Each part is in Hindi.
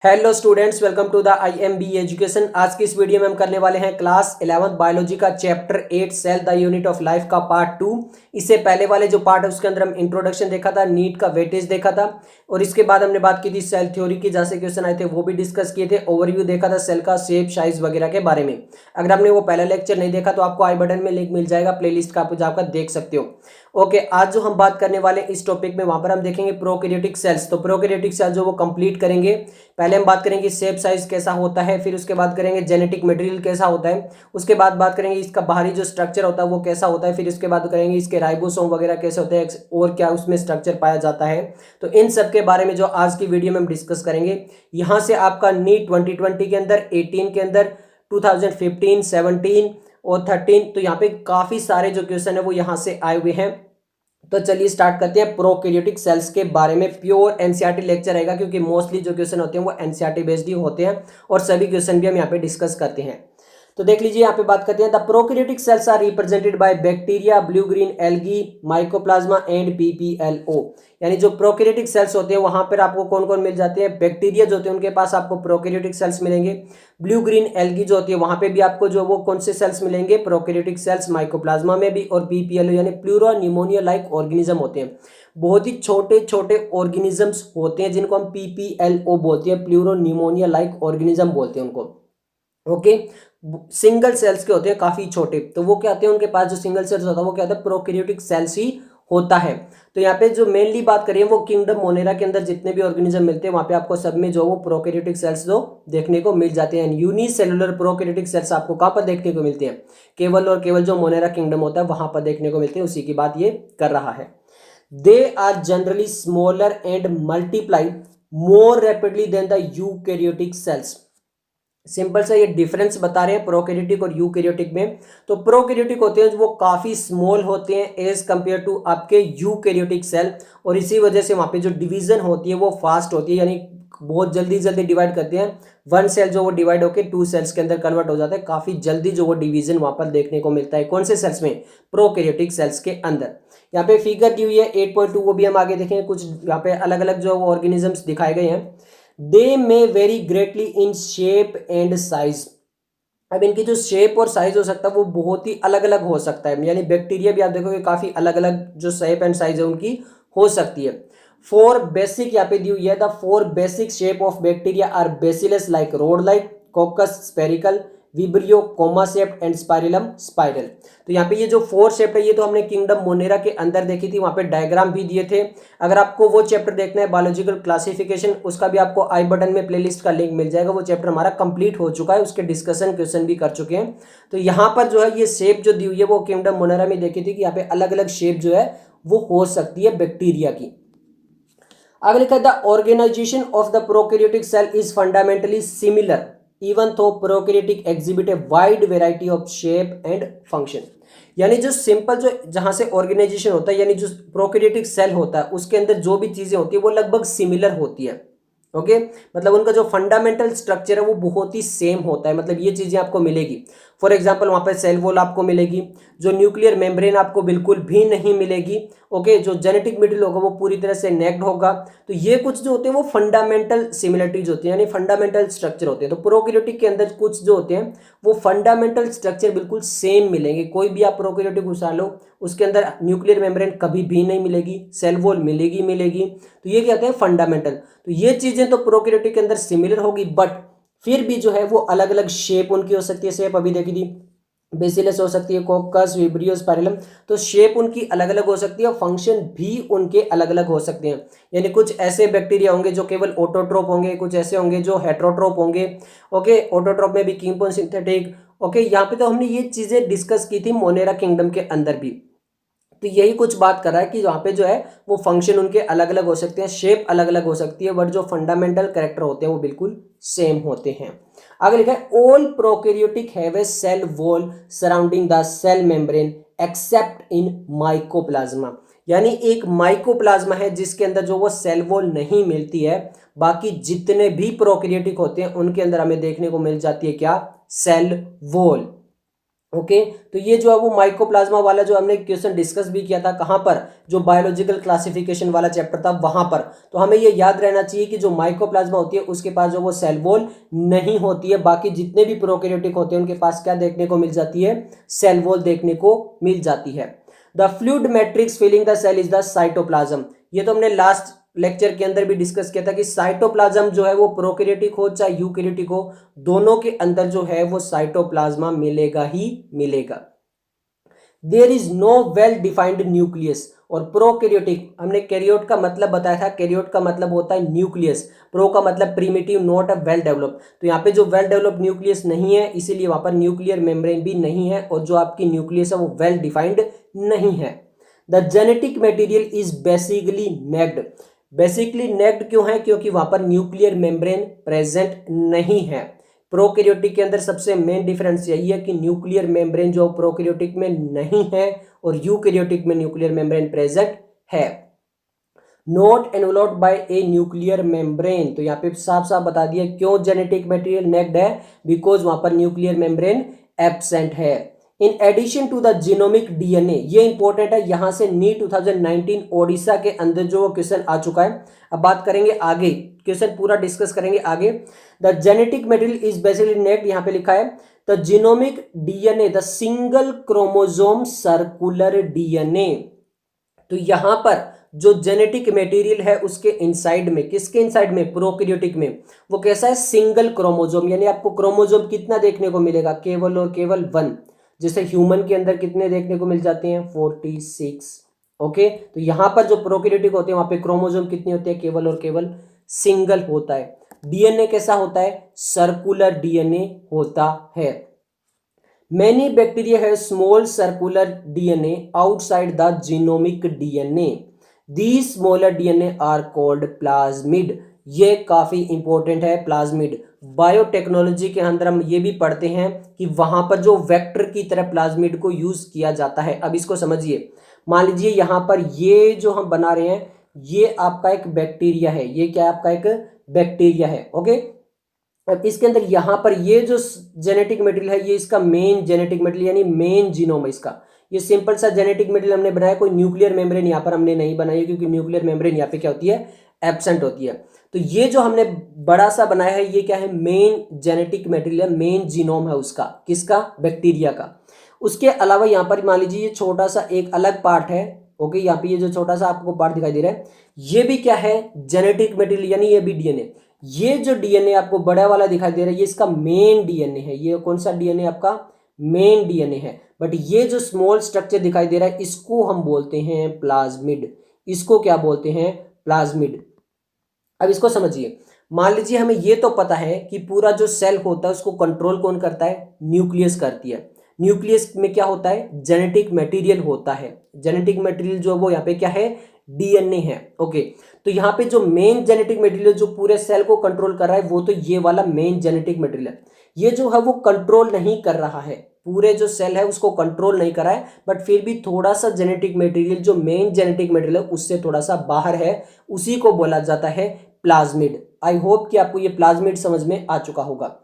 Hello students, welcome to the IMB education. आज की इस वीडियो में हम करने वाले हैं क्लास 11 बायोलॉजी का chapter 8 cell the unit of life का पार्ट 2। इससे पहले वाले जो पार्ट है उसके अंदर हम इंट्रोडक्शन देखा था, नीट का वेटेज देखा था और इसके बाद हमने बात की थी सेल थ्योरी की, जहाँ से क्वेश्चन आए थे वो भी डिस्कस किए थे। ओवरव्यू देखा था सेल का शेप, साइज वगैरह के बारे में। अगर आपने वो पहला लेक्चर नहीं देखा तो आपको आई बटन में लिंक मिल जाएगा प्लेलिस्ट का, आप जाकर देख सकते हो। ओके, आज जो हम बात करने वाले इस टॉपिक में, वहां पर हम देखेंगे प्रोकैरियोटिक सेल्स। तो प्रोकैरियोटिक सेल्स जो वो कंप्लीट करेंगे। पहले हम बात करेंगे शेप साइज कैसा होता है, फिर उसके बाद करेंगे जेनेटिक मटेरियल कैसा होता है, उसके बाद बात करेंगे इसका बाहरी जो स्ट्रक्चर होता है वो कैसा होता है, फिर उसके बाद करेंगे इसके राइबोसोम वगैरह कैसे होते हैं और क्या उसमें स्ट्रक्चर पाया जाता है। तो इन सब के बारे में जो आज की वीडियो में हम डिस्कस करेंगे। यहाँ से आपका नीट 2020 के अंदर, 18 के अंदर, 2015, 17 और 13, तो यहाँ पे काफी सारे जो क्वेश्चन है वो यहाँ से आए हुए हैं। तो चलिए स्टार्ट करते हैं प्रोकैरियोटिक सेल्स के बारे में। प्योर एनसीईआरटी लेक्चर रहेगा क्योंकि मोस्टली जो क्वेश्चन होते हैं वो एनसीईआरटी बेस्ड ही होते हैं और सभी क्वेश्चन भी हम यहाँ पे डिस्कस करते हैं। तो देख लीजिए, यहाँ पे बात करते हैं the prokaryotic cells are represented by bacteria, blue green algae, mycoplasma and PPLO. यानी जो प्रोकैरियोटिक सेल्स होते हैं वहां पर आपको कौन कौन मिल जाते हैं? बैक्टीरिया जो होते हैं उनके पास आपको प्रोकैरियोटिक सेल्स मिलेंगे। ब्लू ग्रीन एल्गी जो होती है वहां पे भी आपको जो वो कौन से सेल्स मिलेंगे? Prokaryotic cells. माइकोप्लाज्मा में भी, और पीपीएलओ यानी प्लूरा न्यूमोनिया लाइक ऑर्गेनिज्म होते हैं। बहुत ही छोटे छोटे ऑर्गेनिजम्स होते हैं जिनको हम पीपीएलओ बोलते हैं, प्लूरो न्यूमोनिया लाइक ऑर्गेनिज्म बोलते हैं उनको। ओके, सिंगल सेल्स के होते हैं, काफी छोटे। तो वो क्या होते हैं, उनके पास जो सिंगल सेल्स होता है वो क्या होता है? प्रोकैरियोटिक सेल्स ही होता है। तो यहाँ पे जो मेनली बात करिए वो किंगडम मोनेरा के अंदर जितने भी ऑर्गेनिज्म मिलते हैं वहां पे आपको सब में जो वो प्रोकैरियोटिक सेल्स जो देखने को मिल जाते हैं। यूनिसेलुलर प्रोकैरियोटिक सेल्स आपको कहाँ पर देखने को मिलते हैं? केवल और केवल जो मोनेरा किंगडम होता है वहां पर देखने को मिलते हैं, उसी की बात ये कर रहा है। They are generally smaller and multiply more rapidly than the eukaryotic cells. Simple सा ये डिफरेंस बता रहे हैं प्रोकैरियोटिक और यूकैरियोटिक में। तो प्रोकैरियोटिक होते हैं वो काफी स्मॉल होते हैं एज कंपेयर टू आपके यूकैरियोटिक सेल, और इसी वजह से वहां पे जो डिवीजन होती है वो फास्ट होती है, यानी बहुत जल्दी जल्दी डिवाइड करते हैं। वन सेल जो वो डिवाइड होकर टू सेल्स के अंदर कन्वर्ट हो जाता है, काफी जल्दी जो वो डिवीजन वहां पर देखने को मिलता है। कौन से सेल्स में? प्रोकैरियोटिक सेल्स के अंदर। यहाँ पे फिगर दी हुई है 8.2, वो भी हम आगे देखेंगे। कुछ यहाँ पे अलग अलग जो ऑर्गेनिजम्स दिखाए गए हैं। They may vary greatly in shape and size. अब इनकी जो शेप और साइज हो सकता है वो बहुत ही अलग अलग हो सकता है, यानी बैक्टीरिया भी आप देखोगे काफी अलग अलग जो शेप एंड साइज है उनकी हो सकती है। फोर बेसिक यहाँ पे दी हुई है, the four basic shape of bacteria are bacillus like rod like, coccus spherical, vibrio comma shaped and spirillum spiral. तो यहाँ पे ये जो फोर शेप है ये तो हमने किंगडम मोनेरा के अंदर देखी थी, वहां पे डायग्राम भी दिए थे। अगर आपको वो चैप्टर देखना है बायोलॉजिकल क्लासिफिकेशन, उसका भी आपको आई बटन में प्लेलिस्ट का लिंक मिल जाएगा। वो चैप्टर हमारा कंप्लीट हो चुका है, उसके डिस्कशन क्वेश्चन भी कर चुके हैं। तो यहाँ पर जो है ये शेप जो दी हुई है वो किंगडम मोनेरा में देखी थी कि यहाँ पे अलग अलग शेप जो है वो हो सकती है बैक्टीरिया की। आगे लिखा है the organisation of the prokaryotic cell is fundamentally similar even though prokaryotic exhibit a wide variety of shape and function. यानी जो सिंपल जो जहां से ऑर्गेनाइजेशन होता है, यानी जो प्रोकैरियोटिक सेल होता है उसके अंदर जो भी चीजें होती है वो लगभग सिमिलर होती है। ओके, मतलब उनका जो फंडामेंटल स्ट्रक्चर है वो बहुत ही सेम होता है, मतलब ये चीजें आपको मिलेगी। फॉर एग्जांपल वहां पर सेल वॉल आपको मिलेगी, जो न्यूक्लियर मेम्ब्रेन आपको बिल्कुल भी नहीं मिलेगी। ओके, जो जेनेटिक मटेरियल होगा वो पूरी तरह से नेक्ड होगा। तो ये कुछ जो होते हैं वो फंडामेंटल सिमिलरिटीज होती है, यानी फंडामेंटल स्ट्रक्चर होते हैं। तो प्रोकैरियोटिक के अंदर कुछ जो होते हैं वो फंडामेंटल स्ट्रक्चर बिल्कुल सेम मिलेंगे। कोई भी आप प्रोकैरियोटिक घुसा लो उसके अंदर न्यूक्लियर मेम्ब्रेन कभी भी नहीं मिलेगी, सेल वॉल मिलेगी मिलेगी। तो ये क्या कहते हैं? फंडामेंटल। तो ये चीजें तो प्रोकैरियोटिक के अंदर सिमिलर होगी, बट फिर भी जो है वो अलग अलग शेप उनकी हो सकती है। शेप अभी देखी थी, बेसिलस हो सकती है, कोकस, विब्रियो, स्पाइरलम। तो शेप उनकी अलग अलग हो सकती है और फंक्शन भी उनके अलग अलग हो सकते हैं। यानी कुछ ऐसे बैक्टीरिया होंगे जो केवल ऑटोट्रोप होंगे, कुछ ऐसे होंगे जो हेट्रोट्रोप होंगे। ओके, ऑटोट्रोप में भी कीमोन सिंथेटिक। ओके, यहाँ पे तो हमने ये चीजें डिस्कस की थी मोनेरा किंगडम के अंदर भी। तो यही कुछ बात कर रहा है कि वहां पे जो है वो फंक्शन उनके अलग अलग हो सकते हैं, शेप अलग अलग हो सकती है, बट जो फंडामेंटल कैरेक्टर होते हैं वो बिल्कुल सेम होते हैं। आगे लिखा है all prokaryotic have a cell wall surrounding the cell membrane except in mycoplasma. यानी एक माइकोप्लाज्मा है जिसके अंदर जो वो सेल वॉल नहीं मिलती है, बाकी जितने भी प्रोकैरियोटिक होते हैं उनके अंदर हमें देखने को मिल जाती है क्या? Cell wall. ओके तो ये जो है वो माइकोप्लाज्मा वाला जो हमने क्वेश्चन डिस्कस भी किया था, कहाँ पर, जो बायोलॉजिकल क्लासिफिकेशन वाला चैप्टर था वहां पर। तो हमें ये याद रहना चाहिए कि जो माइकोप्लाज्मा होती है उसके पास जो वो सेल वॉल नहीं होती है, बाकी जितने भी प्रोकैरियोटिक होते हैं उनके पास क्या देखने को मिल जाती है, सेल वॉल देखने को मिल जाती है। The fluid matrix filling the cell is the cytoplasm. ये तो हमने लास्ट लेक्चर के अंदर भी डिस्कस किया था कि साइटोप्लाज्म जो है वो प्रोकैरियोटिक हो चाहे यूकैरियोटिक हो, दोनों के अंदर जो है वो साइटोप्लाज्मा मिलेगा ही मिलेगा। There is no well defined nucleus. और प्रोकैरियोटिक हमने कैरियोट का मतलब बताया था, कैरियोट का मतलब होता है न्यूक्लियस, प्रो का मतलब primitive, not a well develop. तो यहाँ पे जो वेल डेवलप न्यूक्लियस नहीं है इसीलिए वहां पर न्यूक्लियर मेम्ब्रेन भी नहीं है, और जो आपकी न्यूक्लियस है वो वेल डिफाइंड नहीं है। The genetic material is basically naked. Basically naked क्यों है, क्योंकि वहां पर न्यूक्लियर मेम्ब्रेन प्रेजेंट नहीं है। प्रोकैरियोटिक के अंदर सबसे मेन डिफरेंस यही है कि न्यूक्लियर मेम्ब्रेन जो प्रोकैरियोटिक में नहीं है और यूकैरियोटिक में न्यूक्लियर मेम्ब्रेन प्रेजेंट है। Not enveloped by a nuclear membrane. तो यहाँ पे साफ साफ बता दिया क्यों जेनेटिक मटेरियल नेक्ड है, बिकॉज वहां पर न्यूक्लियर मेम्ब्रेन एब्सेंट है। In addition to the genomic DNA, ये इंपॉर्टेंट है, यहां से नीट 2019 ओडिशा के अंदर जो क्वेश्चन आ चुका है। अब बात करेंगे आगे, क्वेश्चन पूरा डिस्कस करेंगे आगे। The genetic material is basically naked, यहां पे लिखा है the genomic DNA the single chromosome circular DNA. तो यहां पर जो जेनेटिक मटेरियल है उसके इनसाइड में, किसके इनसाइड में, प्रोकैरियोटिक में, वो कैसा है, सिंगल क्रोमोसोम, यानी आपको क्रोमोसोम कितना देखने को मिलेगा, केवल और केवल 1। जैसे ह्यूमन के अंदर कितने देखने को मिल जाते हैं, 46। ओके तो यहां पर जो प्रोकैरियोटिक होते हैं वहां पे क्रोमोसोम कितने होते हैं, केवल और केवल सिंगल होता है। डीएनए कैसा होता है, सर्कुलर डीएनए होता है। Many bacteria have small circular DNA outside the genomic DNA. These smaller DNA are called plasmid. ये काफी इंपॉर्टेंट है प्लाज्मिड। बायोटेक्नोलॉजी के अंदर हम ये भी पढ़ते हैं कि वहां पर जो वेक्टर की तरह प्लाज्मिड को यूज किया जाता है। अब इसको समझिए, मान लीजिए यहां पर ये जो हम बना रहे हैं ये आपका एक बैक्टीरिया है, ये क्या आपका एक बैक्टीरिया है। ओके अब इसके अंदर यहां पर ये जो जेनेटिक मटेरियल है ये इसका मेन जेनेटिक मटेरियल यानी मेन जीनोम है इसका। ये सिंपल सा जेनेटिक मटेरियल हमने बनाया, कोई न्यूक्लियर मेम्ब्रेन यहाँ पर हमने नहीं बनाई क्योंकि न्यूक्लियर मेम्ब्रेन यहाँ पे क्या होती है, एब्सेंट होती है। तो ये जो हमने बड़ा सा बनाया है ये क्या है, main genetic material, main genome है उसका, किसका, बैक्टीरिया का। उसके अलावा यहाँ पर मान लीजिए ये छोटा सा एक अलग पार्ट है। ओके यहाँ पे ये जो छोटा सा आपको पार्ट दिखाई दे रहा है ये भी क्या है, जेनेटिक मटेरियल यानी ये भी डीएनए। ये जो डीएनए आपको बड़ा वाला दिखाई दे रहा है ये इसका मेन डीएनए है। ये कौन सा डीएनए आपका, मेन डीएनए है। बट ये जो स्मॉल स्ट्रक्चर दिखाई दे रहा है इसको हम बोलते हैं प्लाज्मिड। इसको क्या बोलते हैं, प्लाज्मिड। अब इसको समझिए, मान लीजिए हमें ये तो पता है कि पूरा जो सेल होता है उसको कंट्रोल कौन करता है, न्यूक्लियस करती है। न्यूक्लियस में क्या होता है, जेनेटिक मटेरियल होता है। जेनेटिक मटेरियल जो वो यहाँ पे क्या है, डीएनए है। ओके तो यहाँ पे जो मेन जेनेटिक मटेरियल जो पूरे सेल को कंट्रोल कर रहा है वो तो ये वाला मेन जेनेटिक मटेरियल है। ये जो है वो कंट्रोल नहीं कर रहा है, पूरे जो सेल है उसको कंट्रोल नहीं कर रहा है, बट फिर भी थोड़ा सा जेनेटिक मटेरियल जो मेन जेनेटिक मटेरियल है उससे थोड़ा सा बाहर है, उसी को बोला जाता है प्लाज्मिड। आई होप कि आपको ये प्लाज्मिड समझ में आ चुका होगा।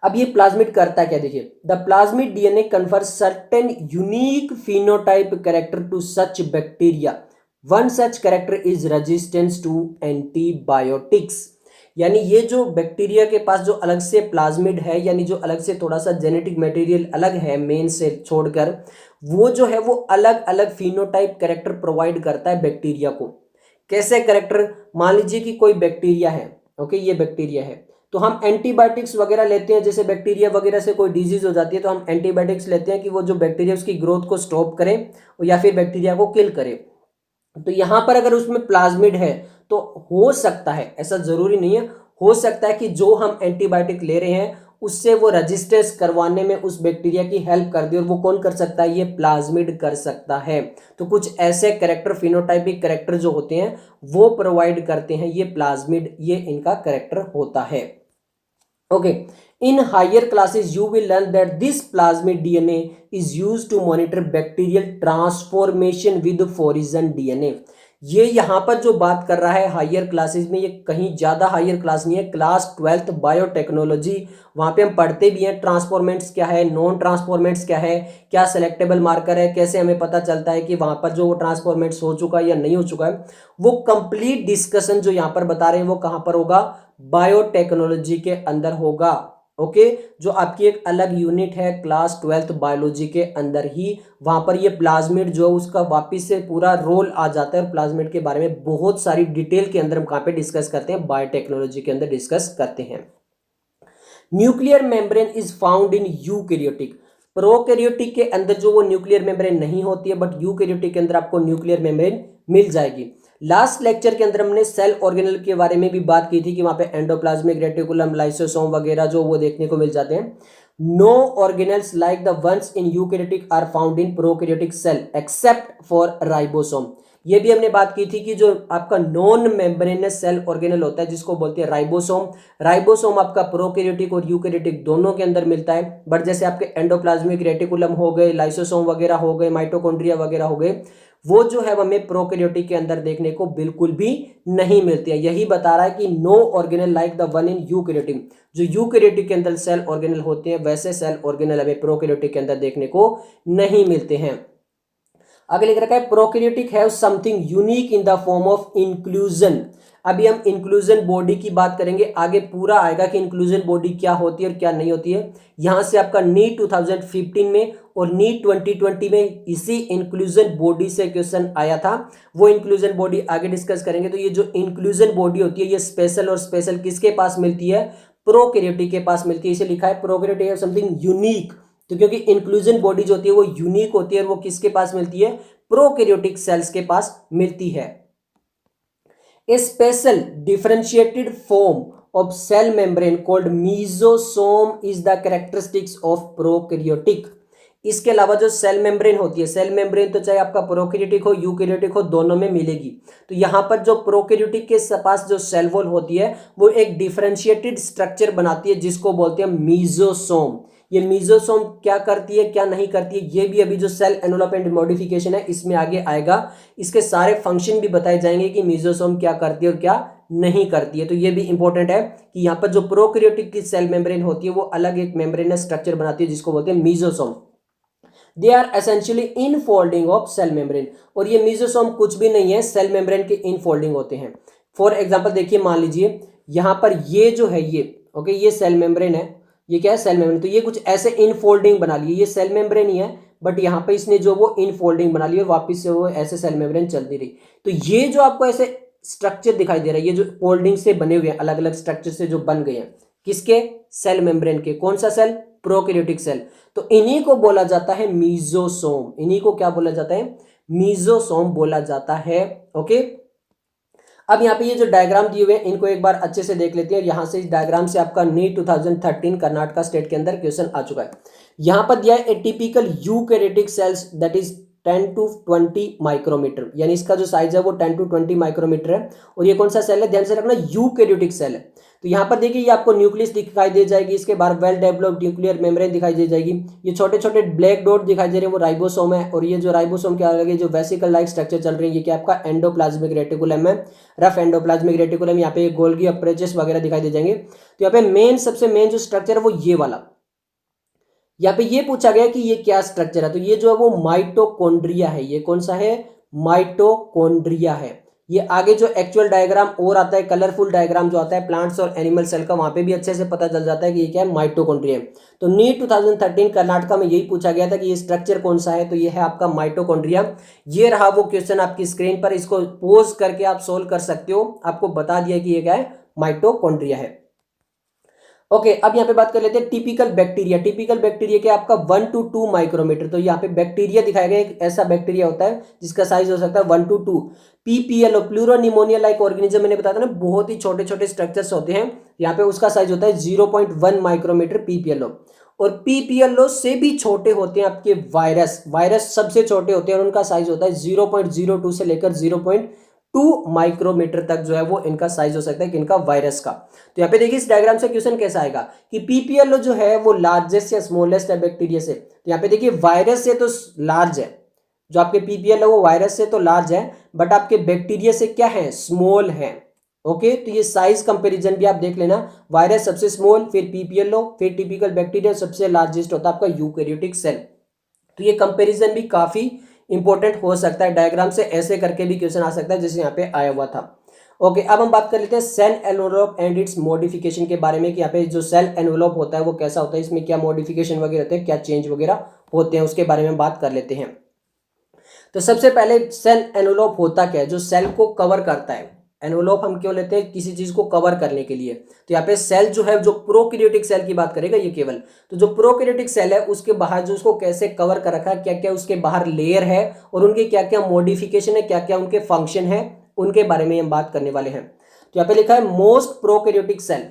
अब ये प्लाज्मिड करता है क्या, देखिए the plasmid DNA confer certain unique phenotype character to such bacteria. One such character is resistance to antibiotics. यानी ये जो बैक्टीरिया के पास जो अलग से प्लाज्मिड है, यानी जो अलग से थोड़ा सा जेनेटिक मटेरियल अलग है मेन से छोड़कर, वो जो है वो अलग अलग फिनोटाइप कैरेक्टर प्रोवाइड करता है बैक्टीरिया को। कैसे कैरेक्टर, मान लीजिए कि कोई बैक्टीरिया है, ओके ये बैक्टीरिया है, तो हम एंटीबायोटिक्स वगैरह लेते हैं, जैसे बैक्टीरिया वगैरह से कोई डिजीज हो जाती है तो हम एंटीबायोटिक्स लेते हैं कि वो जो बैक्टीरिया उसकी ग्रोथ को स्टॉप करें या फिर बैक्टीरिया को किल करे। तो यहां पर अगर उसमें प्लाज्मिड है तो हो सकता है, ऐसा जरूरी नहीं है, हो सकता है कि जो हम एंटीबायोटिक ले रहे हैं उससे वो रेजिस्टेंस करवाने में उस बैक्टीरिया की हेल्प कर दे, और वो कौन कर सकता है, ये प्लाज्मिड कर सकता है। तो कुछ ऐसे कैरेक्टर, फिनोटाइपिक कैरेक्टर जो होते हैं वो प्रोवाइड करते हैं ये प्लाज्मिड, ये इनका कैरेक्टर होता है। Okay in higher classes you will learn that this plasmid DNA is used to monitor bacterial transformation with foreign DNA। ये यहाँ पर जो बात कर रहा है हायर क्लासेस में, ये कहीं ज़्यादा हायर क्लास नहीं है, क्लास 12th बायोटेक्नोलॉजी। वहाँ पे हम पढ़ते भी हैं ट्रांसफॉर्मेंट्स क्या है, नॉन ट्रांसफॉर्मेंट्स क्या है, क्या सेलेक्टेबल मार्कर है, कैसे हमें पता चलता है कि वहाँ पर जो वो ट्रांसफॉर्मेंट्स हो चुका है या नहीं हो चुका है। वो कंप्लीट डिस्कशन जो यहाँ पर बता रहे हैं वो कहाँ पर होगा, बायोटेक्नोलॉजी के अंदर होगा। ओके, जो आपकी एक अलग यूनिट है क्लास 12th बायोलॉजी के अंदर ही, वहां पर ये प्लाज्मिड जो है उसका वापिस से पूरा रोल आ जाता है और प्लाज्मिड के बारे में बहुत सारी डिटेल के अंदर हम कहाँ पे डिस्कस करते हैं, बायोटेक्नोलॉजी के अंदर डिस्कस करते हैं। Nuclear membrane is found in eukaryotic. Prokaryotic के अंदर जो वो न्यूक्लियर मेम्ब्रेन नहीं होती है, बट यूकैरियोटिक के अंदर आपको न्यूक्लियर मेम्ब्रेन मिल जाएगी। लास्ट लेक्चर के अंदर हमने सेल ऑर्गेनल के बारे में भी बात की थी कि वहां पे एंडोप्लाज्मिक रेटिकुलम, लाइसोसोम वगैरह जो वो देखने को मिल जाते हैं। No organelles like the ones in eukaryotic are found in prokaryotic cell except for ribosome. ये भी हमने बात की थी कि जो आपका नॉन मेम्ब्रेनस सेल ऑर्गेनल होता है जिसको बोलते हैं राइबोसोम, राइबोसोम आपका प्रोकैरियोटिक और यूकैरियोटिक दोनों के अंदर मिलता है। बट जैसे आपके एंडोप्लाज्मिक रेटिकुलम हो गए, लाइसोसोम वगैरह हो गए, माइटोकॉन्ड्रिया वगैरह हो गए, वो जो है हमें प्रोकैरियोटिक के अंदर देखने को बिल्कुल भी नहीं मिलती है। यही बता रहा है कि no organelle like the one in eukaryotic, जो यूकैरियोटिक के अंदर सेल ऑर्गेनल होते हैं वैसे सेल ऑर्गेनल हमें प्रोकैरियोटिक के अंदर देखने को नहीं मिलते हैं। आगे लिख रखा है prokaryotic have something unique in the form of inclusion. अभी हम इंक्लूजन बॉडी की बात करेंगे, आगे पूरा आएगा कि इंक्लूजन बॉडी क्या होती है और क्या नहीं होती है। यहां से आपका नीट 2015 में और नीट 2020 में इसी इंक्लूजन बॉडी से क्वेश्चन आया था। वो इंक्लूजन बॉडी आगे डिस्कस करेंगे। तो ये जो इंक्लूजन बॉडी होती है ये स्पेशल और स्पेशल किसके पास मिलती है, प्रोकैरियोटिक के पास मिलती है। इसे लिखा है प्रोकैरियोटिक हैव समथिंग यूनिक। तो क्योंकि इंक्लूजन बॉडी जो होती है वो यूनिक होती है और वो किसके पास मिलती है, प्रोकैरियोटिक सेल्स के पास मिलती है। A special differentiated form of cell membrane called mesosome is the characteristics of prokaryotic। इसके अलावा जो सेल मेम्ब्रेन होती है, सेल मेम्ब्रेन तो चाहे आपका प्रोकैरियोटिक हो यूकैरियोटिक हो दोनों में मिलेगी। तो यहाँ पर जो प्रोकैरियोटिक के पास जो सेल वॉल होती है वो एक डिफरेंशिएटेड स्ट्रक्चर बनाती है जिसको बोलते हैं मीजोसोम। ये मीजोसोम क्या करती है क्या नहीं करती है ये भी अभी जो सेल एनवेलपमेंट मॉडिफिकेशन है इसमें आगे आएगा। इसके सारे फंक्शन भी बताए जाएंगे कि मीजोसोम क्या करती है और क्या नहीं करती है। तो ये भी इंपॉर्टेंट है कि यहाँ पर जो प्रोकैरियोटिक की सेल मेम्ब्रेन होती है वो अलग एक मेम्ब्रेनस स्ट्रक्चर बनाती है जिसको बोलते हैं mesosome. They are essentially infolding of cell membrane. और ये मीजोसोम कुछ भी नहीं है, सेल मेम्ब्रेन के इनफोल्डिंग होते हैं। फॉर एग्जाम्पल देखिए, मान लीजिए यहाँ पर ये जो है ये ओके ये सेल मेम्ब्रेन है, ये क्या है सेल मेम्ब्रेन। तो ये कुछ ऐसे इनफोल्डिंग बना लिए, ये सेल मेम्ब्रेन ही है बट यहाँ पे इसने जो वो इनफोल्डिंग बना ली और वापस से वो ऐसे सेल मेम्ब्रेन चलती रही। तो ये जो आपको ऐसे स्ट्रक्चर दिखाई दे रहा है, ये जो फोल्डिंग से बने हुए हैं अलग अलग स्ट्रक्चर से जो बन गए हैं, किसके, सेल मेम्ब्रेन के। कौन सा सेल, प्रोकैरियोटिक सेल। तो इन्हीं को बोला जाता है मीजोसोम। इन्हीं को क्या बोला जाता है, मीजोसोम बोला जाता है। ओके, अब यहाँ पे ये जो डायग्राम दिए हुए हैं इनको एक बार अच्छे से देख लेते हैं। यहाँ से इस डायग्राम से आपका नीट 2013 कर्नाटका स्टेट के अंदर क्वेश्चन आ चुका है। यहाँ पर दिया है a typical eukaryotic cells that is 10 to 20 micrometre, यानी इसका जो साइज है वो 10 to 20 माइक्रोमीटर है। और ये कौन सा सेल है, ध्यान से रखना, यूकैरियोटिक सेल है। तो यहाँ पर देखिए ये आपको न्यूक्लियस दिखाई दे जाएगी, इसके बाद वेल डेवलप्ड न्यूक्लियर मेम्ब्रेन दिखाई दे जाएगी। ये छोटे छोटे ब्लैक डॉट दिखाई दे रहे हैं वो राइबोसोम है। और ये जो राइबोसोम के अलग जो वेसिकल लाइक स्ट्रक्चर चल रही है ये क्या आपका एंडोप्लाज्मिक रेटिकुलम है, रफ एंडोप्लाज्मिक रेटिकुलम। यहाँ पे गोल्गी अप्रेचस वगैरह दिखाई दे जाएंगे। तो यहाँ पे मेन सबसे मेन जो स्ट्रक्चर है वो ये वाला, यहाँ पे ये पूछा गया कि ये क्या स्ट्रक्चर है। तो ये जो है वो माइटोकॉन्ड्रिया है। ये कौन सा है, माइटोकॉन्ड्रिया है। ये आगे जो एक्चुअल डायग्राम और आता है, कलरफुल डायग्राम जो आता है प्लांट्स और एनिमल सेल का, वहां पे भी अच्छे से पता चल जाता है कि ये क्या है, माइटोकॉन्ड्रिया। तो नीट 2013 कर्नाटका में यही पूछा गया था कि ये स्ट्रक्चर कौन सा है। तो ये है आपका माइटोकॉन्ड्रिया। ये रहा वो क्वेश्चन आपकी स्क्रीन पर, इसको पोज करके आप सोल्व कर सकते हो। आपको बता दिया कि ये क्या है, माइटोकॉन्ड्रिया है। ओके, अब यहाँ पे बात कर लेते हैं टिपिकल बैक्टीरिया। टिपिकल बैक्टीरिया क्या आपका 1 to 2 माइक्रोमीटर। तो यहाँ पे बैक्टीरिया दिखाया गया, एक ऐसा बैक्टीरिया होता है जिसका साइज हो सकता है 1 to 2। PPLO pleuropneumonia like organism, मैंने बताया था ना बहुत ही छोटे छोटे स्ट्रक्चर्स होते हैं। यहाँ पे उसका साइज होता है 0.1 माइक्रोमीटर पीपीएलओ। और पीपीएलओ से भी छोटे होते हैं आपके वायरस। वायरस सबसे छोटे होते हैं और उनका साइज होता है 0.02 से लेकर 0.2 माइक्रोमीटर तक जो है वो इनका साइज हो सकता है किनका, वायरस का। तो यहाँ पे देखिए इस डायग्राम से क्वेश्चन कैसा आएगा कि पीपीएलओ जो है वो लार्जेस्ट या स्मॉलेस्ट है बैक्टीरिया से। तो यहाँ पे देखिए वायरस से तो लार्ज है, जो आपके पीपीएल है वो वायरस से तो लार्ज है, बट आपके बैक्टीरिया से क्या है, स्मॉल है। ओके, तो ये साइज कंपैरिजन भी आप देख लेना, वायरस सबसे स्मॉल, फिर पीपीएल लो, फिर टिपिकल बैक्टीरिया, सबसे लार्जेस्ट होता है आपका यूकैरियोटिक सेल। तो ये कंपैरिजन भी काफी इंपॉर्टेंट हो सकता है, डायग्राम से ऐसे करके भी क्वेश्चन आ सकता है जैसे यहाँ पे आया हुआ था। ओके, अब हम बात कर लेते हैं cell envelope and its modification के बारे में कि यहाँ पे जो सेल एनवेलोप होता है वो कैसा होता है, इसमें क्या मॉडिफिकेशन वगैरह होते हैं, क्या चेंज वगैरह होते हैं, उसके बारे में बात कर लेते हैं। तो सबसे पहले सेल एनवेलोप होता क्या है, जो सेल को कवर करता है। एनवेलोप हम क्यों लेते हैं, किसी चीज को कवर करने के लिए। तो यहाँ पे सेल जो है, जो प्रोकैरियोटिक सेल की बात करेगा ये केवल, तो जो प्रोकैरियोटिक सेल है उसके बाहर जो उसको कैसे कवर कर रखा है, क्या क्या उसके बाहर लेयर है और उनके क्या क्या मॉडिफिकेशन है, क्या क्या उनके फंक्शन है, उनके बारे में हम बात करने वाले हैं। तो यहाँ पे लिखा है most prokaryotic cell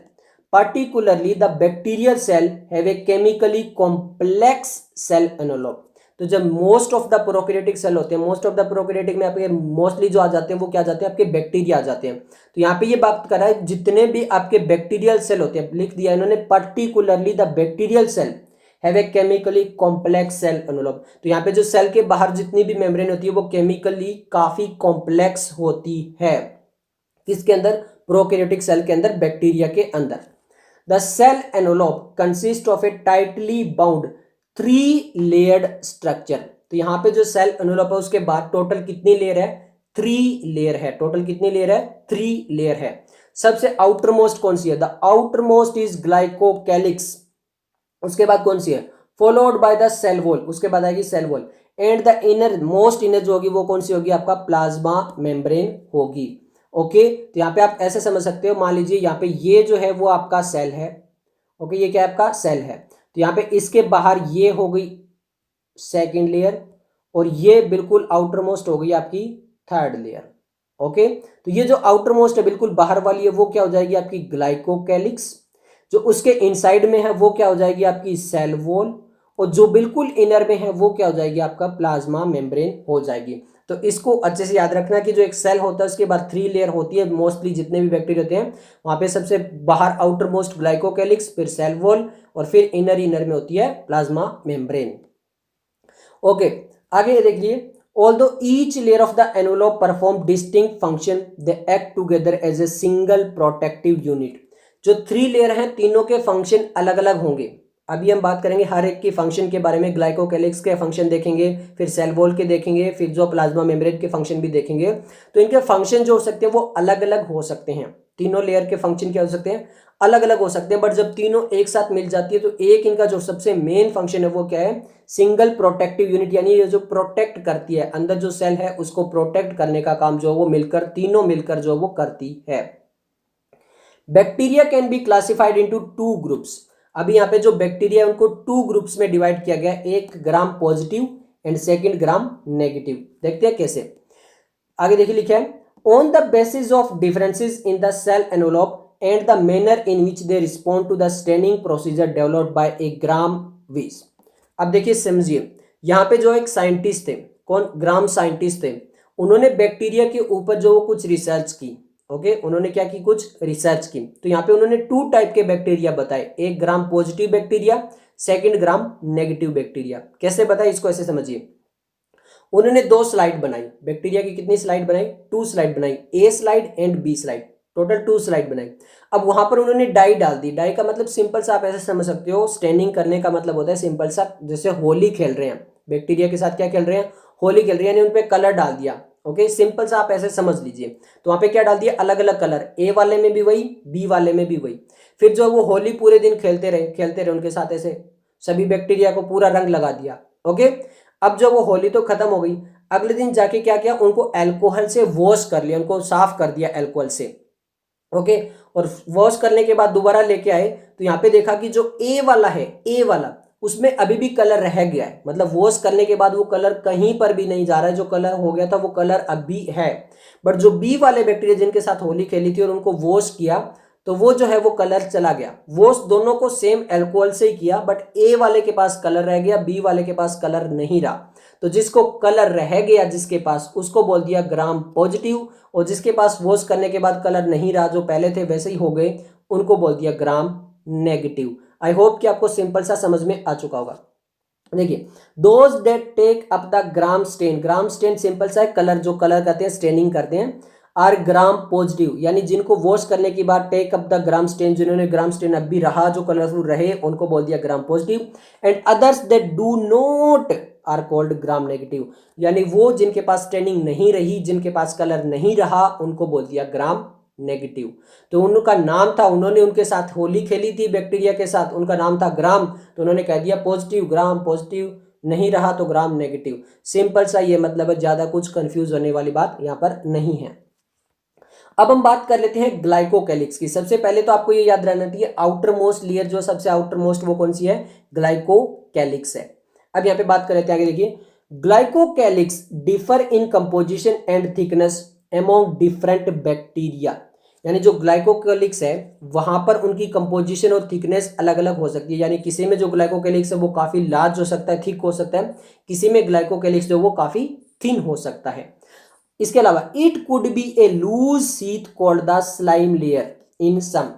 particularly the bacterial cell have a chemically complex cell envelope। तो जब most of the prokaryotic cell होते हैं, मोस्ट ऑफ द प्रोकैरियोटिक में आपके मोस्टली जो आ जाते हैं वो क्या आ जाते हैं, आपके बैक्टीरिया आ जाते हैं। तो यहाँ पे ये बात कर रहा है जितने भी आपके बैक्टीरियल सेल होते हैं, लिख दिया इन्होंने particularly the bacterial cell have a chemically complex cell envelope. तो यहाँ पे जो सेल के बाहर जितनी भी मेम्ब्रेन होती है वो केमिकली काफी कॉम्प्लेक्स होती है। किसके अंदर, प्रोकैरियोटिक सेल के अंदर, बैक्टीरिया के अंदर। The cell envelope consist of a tightly bound 3 layered structure. तो यहाँ पे जो सेल एनवेलोप है उसके बाद टोटल कितनी लेयर है, 3 लेयर है। टोटल कितनी लेयर है, 3 लेयर है। सबसे आउटर मोस्ट कौन सी है, the outer most is glycocalyx. उसके बाद कौन सी है, followed by the cell wall, उसके बाद आएगी cell wall. And the inner most inner जो होगी वो कौन सी होगी, आपका प्लाज्मा मेम्ब्रेन होगी। ओके, तो यहाँ पे आप ऐसे समझ सकते हो, मान लीजिए यहाँ पे ये जो है वो आपका सेल है। ओके, ये क्या है, आपका सेल है। तो यहाँ पे इसके बाहर ये हो गई सेकंड लेयर और ये बिल्कुल आउटर मोस्ट हो गई आपकी थर्ड लेयर। ओके, तो ये जो आउटर मोस्ट है बिल्कुल बाहर वाली है वो क्या हो जाएगी आपकी ग्लाइकोकैलिक्स। जो उसके इनसाइड में है वो क्या हो जाएगी आपकी सेल वॉल, और जो बिल्कुल इनर में है वो क्या हो जाएगी आपका प्लाज्मा मेम्ब्रेन हो जाएगी। तो इसको अच्छे से याद रखना कि जो एक सेल होता है उसके बाद 3 लेयर होती है, मोस्टली जितने भी बैक्टीरिया होते हैं वहां पे सबसे बाहर आउटर मोस्ट ग्लाइकोकैलिक्स, फिर सेल वॉल और फिर इनर में होती है प्लाज्मा मेम्ब्रेन। ओके, आगे देखिए, although each layer of the envelope perform distinct function, they act together as a single protective unit. जो 3 लेयर हैं तीनों के फंक्शन अलग अलग होंगे। अभी हम बात करेंगे हर एक के फंक्शन के बारे में, ग्लाइकोकैलिक्स के फंक्शन देखेंगे, फिर सेल वॉल के देखेंगे, फिर जो प्लाज्मा मेम्ब्रेन के फंक्शन भी देखेंगे। तो इनके फंक्शन जो हो सकते हैं वो अलग अलग हो सकते हैं। तीनों लेयर के फंक्शन क्या हो सकते हैं, अलग अलग हो सकते हैं, बट जब तीनों एक साथ मिल जाती है तो एक इनका जो सबसे मेन फंक्शन है वो क्या है, सिंगल प्रोटेक्टिव यूनिट, यानी ये जो प्रोटेक्ट करती है, अंदर जो सेल है उसको प्रोटेक्ट करने का काम जो वो मिलकर, तीनों मिलकर जो वो करती है। Bacteria can be classified into 2 groups. अभी यहाँ पे जो बैक्टीरिया है उनको 2 ग्रुप्स में डिवाइड किया गया, एक Gram positive and second Gram negative. देखते हैं कैसे, आगे देखिए लिखा है, on the basis of differences in the cell envelope and the manner in which they respond to the staining procedure developed by a Gram which. अब देखिए समझिए, यहाँ पे जो एक साइंटिस्ट थे, कौन, ग्राम साइंटिस्ट थे, उन्होंने बैक्टीरिया के ऊपर जो कुछ रिसर्च की। ओके, उन्होंने क्या की, कुछ रिसर्च की। तो यहाँ पे उन्होंने 2 टाइप के बैक्टीरिया बताए, एक Gram positive bacteria, second Gram negative bacteria. कैसे बताए इसको ऐसे समझिए, उन्होंने 2 स्लाइड बनाई, बैक्टीरिया की कितनी स्लाइड बनाई, 2 स्लाइड बनाई, A slide and B slide, total 2 slide बनाई। अब वहां पर उन्होंने डाई डाल दी। डाई का मतलब सिंपल सा आप ऐसे समझ सकते हो, स्टेनिंग करने का मतलब होता है सिंपल सा, जैसे होली खेल रहे हैं, बैक्टीरिया के साथ क्या खेल रहे हैं, होली खेल रहे हैं, यानी उन पे कलर डाल दिया। ओके, सिंपल सा आप ऐसे समझ लीजिए। तो वहां पे क्या डाल दिया, अलग अलग कलर, ए वाले में भी वही, बी वाले में भी वही। फिर जो वो होली पूरे दिन खेलते रहे उनके साथ, ऐसे सभी बैक्टीरिया को पूरा रंग लगा दिया। ओके, अब जो वो होली तो खत्म हो गई, अगले दिन जाके क्या किया, उनको अल्कोहल से वॉश कर लिया, उनको साफ कर दिया अल्कोहल से। ओके, और वॉश करने के बाद दोबारा लेके आए तो यहाँ पे देखा कि जो ए वाला है, ए वाला, उसमें अभी भी कलर रह गया है, मतलब वॉश करने के बाद वो कलर कहीं पर भी नहीं जा रहा है, जो कलर हो गया था वो कलर अभी है। बट जो बी वाले बैक्टीरिया जिनके साथ होली खेली थी और उनको वॉश किया तो वो जो है वो कलर चला गया। वॉश दोनों को सेम अल्कोहल से ही किया, बट ए वाले के पास कलर रह गया, बी वाले के पास कलर नहीं रहा। तो जिसको कलर रह गया जिसके पास, उसको बोल दिया ग्राम पॉजिटिव, और जिसके पास वॉश करने के बाद कलर नहीं रहा, जो पहले थे वैसे ही हो गए, उनको बोल दिया ग्राम नेगेटिव। आई होप कि आपको सिंपल सा समझ में आ चुका होगा। देखिए, those that take up the gram stain simple सा है, कलर, जो कलर करते हैं, स्टेनिंग करते हैं, आर ग्राम पॉजिटिव, यानी जिनको वॉश करने के बाद take up the gram stain, जिन्होंने ग्राम स्टेन अब भी रहा, जो कलरफुल रहे, उनको बोल दिया gram positive. And others that do not are called gram negative, यानी वो जिनके पास स्टेनिंग नहीं रही, जिनके पास कलर नहीं रहा, उनको बोल दिया ग्राम नेगेटिव। तो उनका नाम था, उन्होंने उनके साथ होली खेली थी बैक्टीरिया के साथ, उनका नाम था ग्राम, तो उन्होंने कह दिया पॉजिटिव, ग्राम पॉजिटिव, नहीं रहा तो ग्राम नेगेटिव। सिंपल सा ये मतलब है, ज्यादा कुछ कंफ्यूज होने वाली बात यहाँ पर नहीं है। अब हम बात कर लेते हैं ग्लाइकोकैलिक्स की। सबसे पहले तो आपको ये याद रहना चाहिए, आउटर मोस्ट लेयर, जो सबसे आउटर मोस्ट, वो कौन सी है? ग्लाइकोकैलिक्स है। अब यहाँ पे बात कर लेते हैं आगे, देखिए, glycocalyx differ in composition and thickness among different bacteria, यानी जो ग्लाइकोकैलिक्स है वहां पर उनकी कंपोजिशन और थिकनेस अलग अलग हो सकती है, यानी किसी में जो ग्लाइकोकैलिक्स है वो काफी लार्ज हो सकता है, थिक हो सकता है, किसी में ग्लाइकोकैलिक्स जो वो काफी थिन हो सकता है। इसके अलावा it could be a loose sheath called the slime layer in some,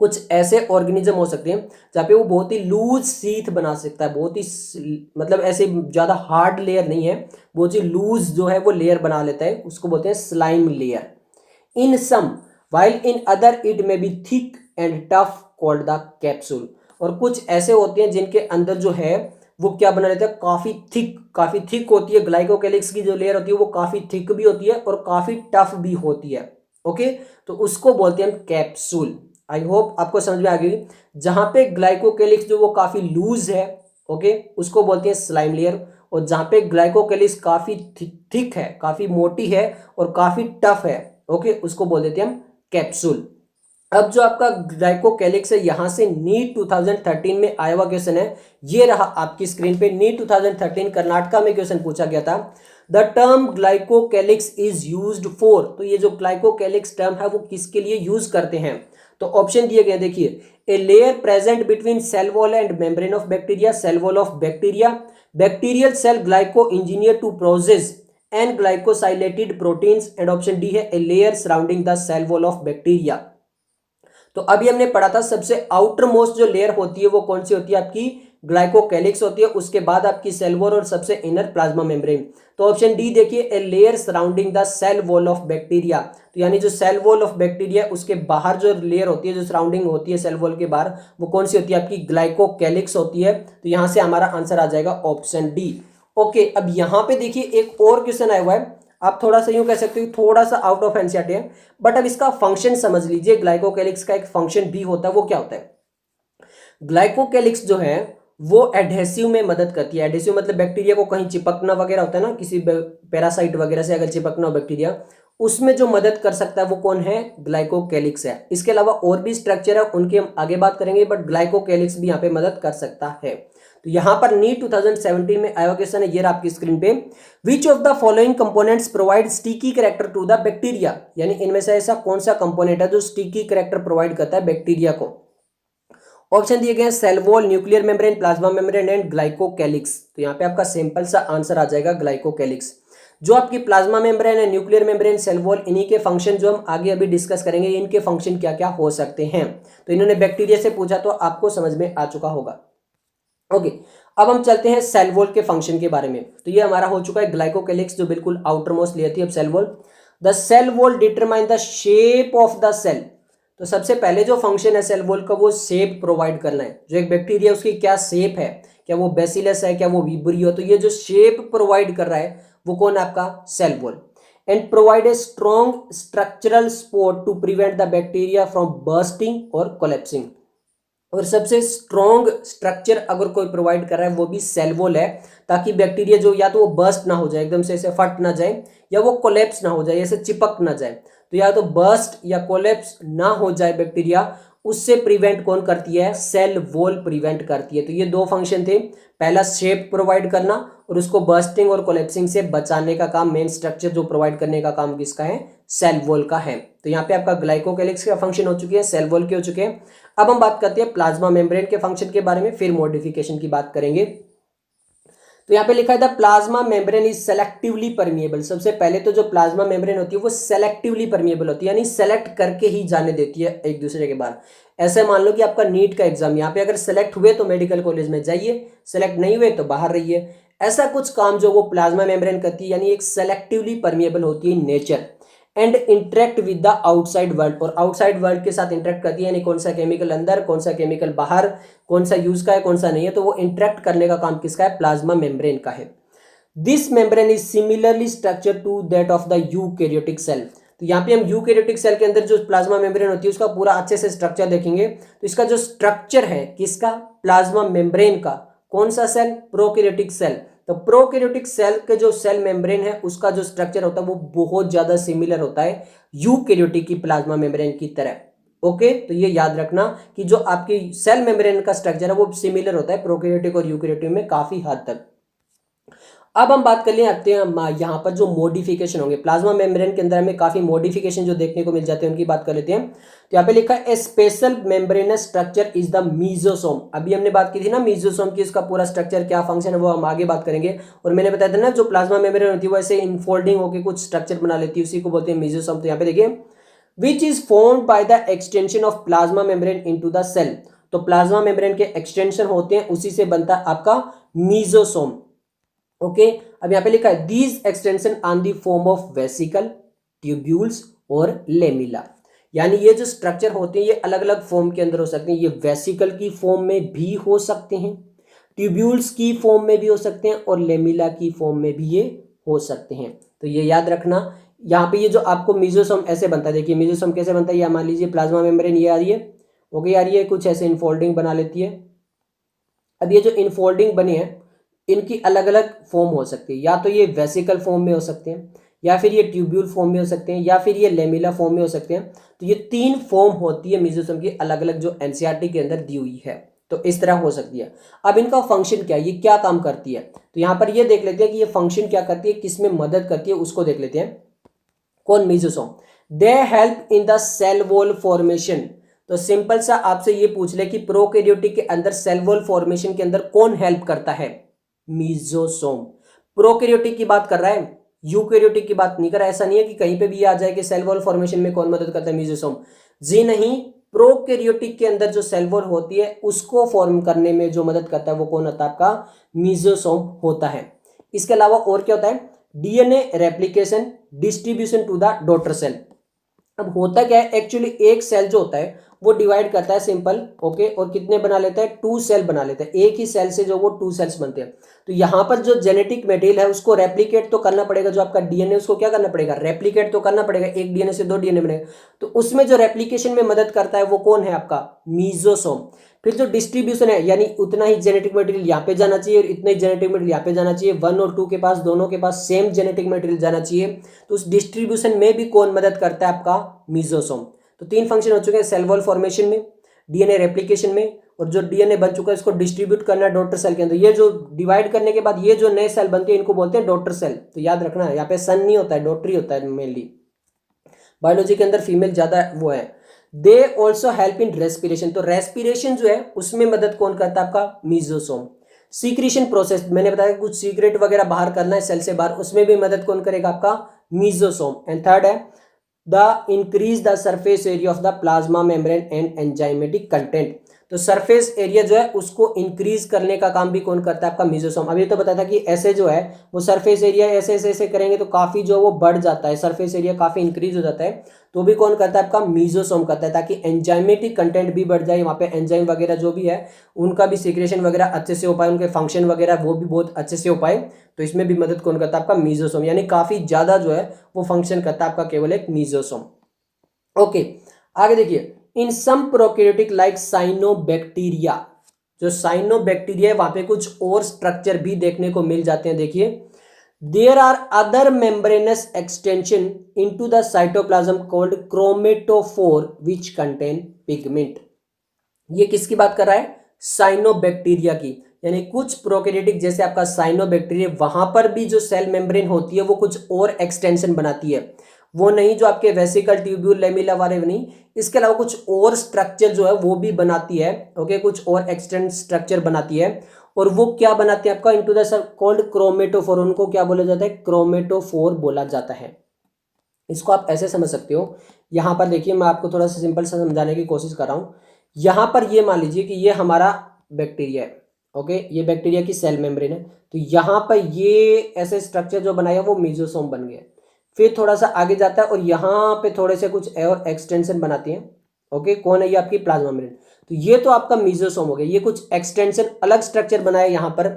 कुछ ऐसे ऑर्गेनिज्म हो सकते हैं जहाँ पे वो बहुत ही लूज सीथ बना सकता है, बहुत ही मतलब ऐसे ज्यादा हार्ड लेयर नहीं है, बहुत ही लूज जो है वो लेयर बना लेता है, उसको बोलते हैं slime layer. In sum, while in other it may be thick and tough called the capsule, और कुछ ऐसे होते हैं जिनके अंदर जो है वो क्या बना लेते हैं, काफी थिक होती है, ग्लाइकोकैलिक्स की जो लेयर होती है वो काफी थिक भी होती है और काफी टफ भी होती है। ओके, तो उसको बोलते हैं हम कैप्सूल। आई होप आपको समझ में आ गई। जहां पे ग्लाइकोकैलिक्स जो वो काफी लूज है, ओके, उसको बोलते हैं स्लाइम लेयर, और जहां पे ग्लाइकोकैलिक्स काफी थिक है, काफी मोटी है और काफी टफ है, ओके, उसको बोल देते हैं हम कैप्सूल। अब जो आपका ग्लाइकोकैलिक्स है, यहां से नीट 2013 में आया हुआ क्वेश्चन है, ये रहा आपकी स्क्रीन पे। नीट 2013 कर्नाटका में क्वेश्चन पूछा गया था। The term glycocalyx is used for, तो ये जो ग्लाइकोकैलिक्स टर्म है वो किसके लिए यूज करते हैं? तो ऑप्शन दिए गए, देखिए, a layer present between cell wall and membrane of bacteria, cell wall of bacteria, bacterial cell glyco engineer to process and glycosylated proteins, and option D है a layer surrounding the cell wall of bacteria. तो अभी हमने पढ़ा था सबसे आउटर मोस्ट जो लेयर होती है वो कौन सी होती है? आपकी ग्लाइकोकैलिक्स होती है, उसके बाद आपकी सेल वॉल और सबसे इनर प्लाज्मा मेम्ब्रेन। तो ऑप्शन डी देखिए, a layer surrounding the cell wall of bacteria, तो यानी जो सेल वॉल ऑफ बैक्टीरिया उसके बाहर जो लेयर होती है, जो सराउंडिंग होती है सेल वॉल के बाहर, वो कौन सी होती है? आपकी ग्लाइकोकैलिक्स होती है। तो यहां से हमारा आंसर आ जाएगा ऑप्शन डी। ओके, अब यहां पे देखिए एक और क्वेश्चन आया हुआ है, आप थोड़ा सा यूं कह सकते हो थोड़ा सा आउट ऑफ एनसीईआरटी है, बट अब इसका फंक्शन समझ लीजिए। ग्लाइकोकैलिक्स का एक फंक्शन भी होता है, वो क्या होता है? ग्लाइकोकैलिक्स जो है वो एडहेसिव में मदद करती है। एडहेसिव मतलब बैक्टीरिया को कहीं चिपकना वगैरह होता है ना, किसी पैरासाइट वगैरह से अगर चिपकना हो बैक्टीरिया, उसमें जो मदद कर सकता है वो कौन है? ग्लाइकोकैलिक्स है। इसके अलावा और भी स्ट्रक्चर है, उनके हम आगे बात करेंगे, बट ग्लाइकोकैलिक्स भी यहाँ पे मदद कर सकता है। तो यहां पर नीट 2017 में आया क्वेश्चन है, ये आपकी स्क्रीन पे, which of the following components provide sticky character to the bacteria, यानी इनमें से ऐसा कौन सा कंपोनेंट है जो स्टिकी कैरेक्टर प्रोवाइड करता है बैक्टीरिया को? ऑप्शन दिए गए हैं cell wall, nuclear membrane, plasma membrane and glycocalyx. तो यहाँ पे आपका सिंपल सा आंसर आ जाएगा ग्लाइकोकैलिक्स। जो आपकी प्लाज्मा मेम्ब्रेन है, न्यूक्लियर मेम्ब्रेन, सेल वॉल, इन्हीं के फंक्शन जो हम आगे अभी डिस्कस करेंगे, इनके फंक्शन क्या क्या हो सकते हैं। तो इन्होंने बैक्टीरिया से पूछा तो आपको समझ में आ चुका होगा। ओके, अब हम चलते हैं सेल वॉल के फंक्शन के बारे में। तो ये हमारा हो चुका है ग्लाइकोकैलिक्स जो बिल्कुल आउटर मोस्ट लेयर थी। अब cell wall, the cell wall determine the shape of the cell. तो सबसे पहले जो फंक्शन है सेल वॉल का, वो शेप प्रोवाइड करना है। जो एक बैक्टीरिया उसकी क्या शेप है, क्या वो बेसिलस है, क्या वो विब्रियो, तो ये जो शेप प्रोवाइड कर रहा है वो कौन है? आपका cell wall. And provide a strong structural support to prevent the bacteria from bursting और कोलेप्सिंग। और सबसे स्ट्रॉन्ग स्ट्रक्चर अगर कोई प्रोवाइड कर रहा है वो भी सेल वॉल है, ताकि बैक्टीरिया जो या तो वो बर्स्ट ना हो जाए, एकदम से ऐसे फट ना जाए, या वो कोलेप्स ना हो जाए, ऐसे चिपक ना जाए। तो या तो बर्स्ट या कोलेप्स ना हो जाए बैक्टीरिया, उससे प्रिवेंट कौन करती है? सेल वॉल प्रिवेंट करती है। तो ये दो फंक्शन थे, पहला शेप प्रोवाइड करना और उसको बर्स्टिंग और कोलेप्सिंग से बचाने का काम, मेन स्ट्रक्चर जो प्रोवाइड करने का काम किसका है? सेल वॉल का है। तो यहाँ पे आपका ग्लाइकोकैलिक्स का फंक्शन हो चुके हैं, सेल वॉल के हो चुके हैं। अब हम बात करते हैं प्लाज्मा मेम्ब्रेन के फंक्शन के बारे में, फिर मॉडिफिकेशन की बात करेंगे। तो यहाँ पे लिखा है the plasma membrane is selectively permeable. सबसे पहले तो जो प्लाज्मा मेम्ब्रेन होती है वो सेलेक्टिवली परमिएबल होती है, यानी सेलेक्ट करके ही जाने देती है एक दूसरे के बाद। ऐसे मान लो कि आपका नीट का एग्जाम, यहाँ पे अगर सेलेक्ट हुए तो मेडिकल कॉलेज में जाइए, सेलेक्ट नहीं हुए तो बाहर रहिए। ऐसा कुछ काम जो वो प्लाज्मा मेम्ब्रेन करती है, यानी एक सेलेक्टिवली परमिएबल होती है nature and interact with the outside world, और आउटसाइड वर्ल्ड के साथ इंटरेक्ट करती है, यानी कौन सा केमिकल अंदर, कौन सा केमिकल बाहर, कौन सा यूज का है, कौन सा नहीं है, तो वो इंटरेक्ट करने का काम किसका है, प्लाज्मा मेम्ब्रेन का है। This membrane is similarly structure to that of the eukaryotic cell. तो यहाँ पे हम यूकैरियोटिक सेल के अंदर जो प्लाज्मा मेम्ब्रेन होती है उसका पूरा अच्छे से स्ट्रक्चर देखेंगे। तो इसका जो स्ट्रक्चर है किसका, प्लाज्मा मेम्ब्रेन का, कौन सा सेल, प्रोकैरियोटिक सेल। तो प्रोकैरियोटिक सेल के जो सेल मेम्ब्रेन है उसका जो स्ट्रक्चर होता है वो बहुत ज्यादा सिमिलर होता है यूकैरियोटिक की प्लाज्मा मेम्ब्रेन की तरह। ओके, तो ये याद रखना कि जो आपकी सेल मेम्ब्रेन का स्ट्रक्चर है वो सिमिलर होता है प्रोकैरियोटिक और यूकैरियोटिक में काफी हद तक। अब हम बात कर लेते हैं यहाँ पर जो मॉडिफिकेशन होंगे प्लाज्मा मेम्ब्रेन के अंदर, हमें काफी मॉडिफिकेशन जो देखने को मिल जाते हैं उनकी बात कर लेते हैं। तो यहाँ पे लिखा है a special membranous structure is the mesosome. अभी हमने बात की थी ना मीजोसोम की, इसका पूरा स्ट्रक्चर क्या फंक्शन है वो हम आगे बात करेंगे। और मैंने बताया था ना जो प्लाज्मा मेम्ब्रेन होती है वो ऐसे इनफोल्डिंग होकर कुछ स्ट्रक्चर बना लेती है, उसी को बोलते हैं मीजोसोम। तो यहाँ पे देखिए which is formed by the extension of plasma membrane into the cell. तो प्लाज्मा मेम्ब्रेन के एक्सटेंशन होते हैं, उसी से बनता है आपका मीजोसोम। ओके, अब यहाँ पे लिखा है these extension on the form of vesicle, tubules और लेमिला। यानी ये जो स्ट्रक्चर होते हैं ये अलग अलग फॉर्म के अंदर हो सकते हैं। ये वेसिकल की फॉर्म में भी हो सकते हैं, ट्यूब्यूल्स की फॉर्म में भी हो सकते हैं और लेमिला की फॉर्म में भी ये हो सकते हैं। तो ये याद रखना। यहाँ पे ये जो आपको मीजोसोम ऐसे बनता है, देखिए मीजोसोम कैसे बनता है, या मान लीजिए प्लाज्मा मेम्ब्रेन ये आ रही है, ओके आ रही है, कुछ ऐसे इनफोल्डिंग बना लेती है। अब ये जो इनफोल्डिंग बनी है इनकी अलग अलग फॉर्म हो सकती है, या तो ये वेसिकल फॉर्म में हो सकते हैं, या फिर ये ट्यूब्यूल फॉर्म में हो सकते हैं, या फिर ये लेमिला फॉर्म में हो सकते हैं। तो ये 3 फॉर्म होती है मीजोसोम की अलग अलग जो एनसीईआरटी के अंदर दी हुई है। तो इस तरह हो सकती है। अब इनका फंक्शन क्या है, ये क्या काम करती है, तो यहाँ पर ये देख लेते हैं कि ये फंक्शन क्या करती है, किस में मदद करती है, उसको देख लेते हैं। कौन, mesosome. They help in the cell wall formation. तो सिंपल सा आपसे ये पूछ ले कि प्रोकैरियोटिक के अंदर सेल वॉल फॉर्मेशन के अंदर कौन हेल्प करता है, मीजोसोम। प्रोकैरियोटिक की बात कर रहा है, यूकैरियोटिक की बात नहीं कर रहा है। ऐसा नहीं है कि कहीं पे भी आ जाए कि सेल वॉल फॉर्मेशन में कौन मदद करता है, मीजोसोम। जी नहीं, प्रोकैरियोटिक के अंदर जो सेल वॉल होती है उसको फॉर्म करने में जो मदद करता है वो कौन होता है, आपका मीजोसोम होता है। इसके अलावा और क्या होता है, DNA replication, distribution to the daughter cell. अब होता क्या है, एक्चुअली एक सेल जो होता है वो डिवाइड करता है सिंपल, ओके, और कितने बना लेता है, 2 सेल बना लेता है। एक ही सेल से जो वो 2 सेल्स बनते हैं। तो यहाँ पर जो जेनेटिक मटेरियल है उसको रेप्लिकेट तो करना पड़ेगा, जो आपका डीएनए उसको क्या करना पड़ेगा, रेप्लिकेट तो करना पड़ेगा। एक डीएनए से 2 डीएनए बनेगा, तो उसमें जो रेप्लिकेशन में मदद करता है वो कौन है, आपका मीजोसोम। फिर जो डिस्ट्रीब्यूशन है, यानी उतना ही जेनेटिक मटेरियल यहाँ पे जाना चाहिए और इतना ही जेनेटिक मटेरियल यहाँ पे जाना चाहिए, 1 और 2 के पास, दोनों के पास सेम जेनेटिक मटेरियल जाना चाहिए। तो उस डिस्ट्रीब्यूशन में भी कौन मदद करता है, आपका मीजोसोम। तो 3 फंक्शन हो चुके हैं, सेल वॉल फॉर्मेशन में, डीएनए रेप्लिकेशन में, और जो डीएनए बन चुका है इसको डिस्ट्रीब्यूट करना है डॉटर सेल के अंदर। ये जो डिवाइड करने के बाद ये जो नए सेल बनते हैं इनको बोलते हैं डॉटर सेल। तो याद रखना है यहाँ पे सन नहीं होता है, डॉटर ही होता है मेनली। बायोलॉजी के अंदर फीमेल ज्यादा वो है। They also help in respiration. तो रेस्पिरेशन जो है उसमें मदद कौन करता है, आपका मीजोसोम। सीक्रेशन प्रोसेस, मैंने बताया कुछ सीक्रेट वगैरह बाहर करना है सेल से बाहर, उसमें भी मदद कौन करेगा, आपका मीजोसोम। एंड थर्ड है the increase the surface area of the plasma membrane and enzymatic content. तो सरफेस एरिया जो है उसको इंक्रीज करने का काम भी कौन करता है, आपका मीजोसोम। अभी तो बताया था कि ऐसे जो है वो सरफेस एरिया ऐसे ऐसे ऐसे करेंगे तो काफी जो वो बढ़ जाता है, सरफेस एरिया काफी इंक्रीज हो जाता है, तो भी कौन करता है, आपका मीजोसोम करता है, ताकि एंजाइमेटिक कंटेंट भी बढ़ जाए, वहाँ पे एंजाइम वगैरह जो भी है उनका भी सीक्रेशन वगैरह अच्छे से हो पाए, उनके फंक्शन वगैरह वो भी बहुत अच्छे से हो पाए। तो इसमें भी मदद कौन करता है, आपका मीजोसोम। यानी काफी ज्यादा जो है वो फंक्शन करता है आपका केवल एक मीजोसोम। ओके, आगे देखिए, इन सम प्रोकैरियोटिक लाइक साइनोबैक्टीरिया, जो साइनोबैक्टीरिया है वहां पे कुछ और स्ट्रक्चर भी देखने को मिल जाते हैं। देखिए, there are other membranous extension into the cytoplasm called chromatophore which contain pigment. ये किसकी बात कर रहा है, साइनोबैक्टीरिया की। यानी कुछ प्रोकैरियोटिक जैसे आपका साइनोबैक्टीरिया, वहां पर भी जो सेल मेम्ब्रेन होती है वो कुछ और एक्सटेंशन बनाती है, वो नहीं जो आपके वेसिकल, ट्यूब्यूल, लेमिला वाले नहीं, इसके अलावा कुछ और स्ट्रक्चर जो है वो भी बनाती है। ओके, कुछ और एक्सटेंड स्ट्रक्चर बनाती है, और वो क्या बनाते हैं आपका into the cell called chromatophore, उनको क्या बोला जाता है, क्रोमेटोफोर बोला जाता है। इसको आप ऐसे समझ सकते हो, यहाँ पर देखिए मैं आपको थोड़ा सा सिंपल सा समझाने की कोशिश कर रहा हूँ। यहाँ पर ये मान लीजिए कि ये हमारा बैक्टीरिया है, ओके, ये बैक्टीरिया की सेल मेम्ब्रेन है। तो यहाँ पर ये ऐसे स्ट्रक्चर जो बनाया वो मीजोसोम बन गया। फिर थोड़ा सा आगे जाता है और यहाँ पे थोड़े से कुछ और एक्सटेंशन बनाती हैं, ओके, कौन है ये आपकी प्लाज्मा मेम्ब्रेन। तो ये तो आपका मीजोसोम हो गया, ये कुछ एक्सटेंशन अलग स्ट्रक्चर बनाया यहाँ पर,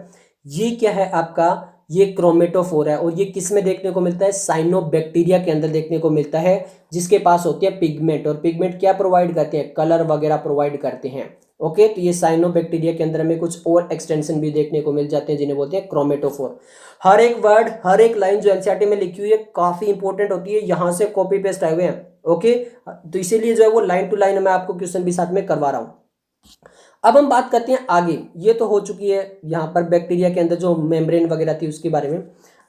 ये क्या है आपका, ये क्रोमेटोफोर है। और ये किस में देखने को मिलता है, साइनोबैक्टीरिया के अंदर देखने को मिलता है, जिसके पास होती है पिगमेंट, और पिगमेंट क्या प्रोवाइड करते हैं, कलर वगैरह प्रोवाइड करते हैं, ओके। तो ये साइनोबैक्टीरिया के अंदर में कुछ और एक्सटेंशन भी देखने को मिल जाते हैं जिन्हें बोलते हैं क्रोमेटोफोर। हर एक वर्ड, हर एक लाइन जो एनसीईआरटी में लिखी हुई है काफी इंपॉर्टेंट होती है, यहाँ से कॉपी पेस्ट आए हुए हैं, ओके। तो इसीलिए जो है वो लाइन टू लाइन मैं आपको क्वेश्चन भी साथ में करवा रहा हूँ। अब हम बात करते हैं आगे, ये तो हो चुकी है यहाँ पर बैक्टीरिया के अंदर जो मेम्ब्रेन वगैरह थी उसके बारे में।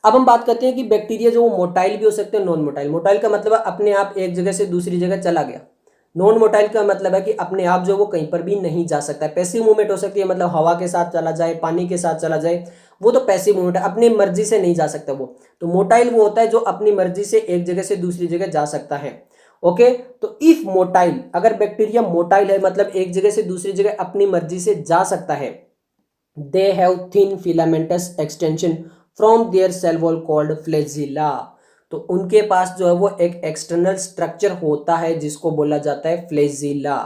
अब हम बात करते हैं कि बैक्टीरिया जो वो मोटाइल भी हो सकते हैं, नॉन मोटाइल। मोटाइल का मतलब है अपने आप एक जगह से दूसरी जगह चला गया। नॉन मोटाइल का मतलब है कि अपने आप जो वो कहीं पर भी नहीं जा सकता है। पैसिव मूवमेंट हो सकती है, मतलब हवा के साथ चला जाए, पानी के साथ चला जाए, वो तो पैसिव मूवमेंट है, अपनी मर्जी से नहीं जा सकता वो। तो मोटाइल वो होता है जो अपनी मर्जी से एक जगह से दूसरी जगह जा सकता है, ओके। तो इफ मोटाइल, अगर बैक्टीरिया मोटाइल है मतलब एक जगह से दूसरी जगह अपनी मर्जी से जा सकता है, they have thin filamentous extension from their cell wall called flagella. तो उनके पास जो है वो एक एक्सटर्नल स्ट्रक्चर होता है जिसको बोला जाता है फ्लैजिला,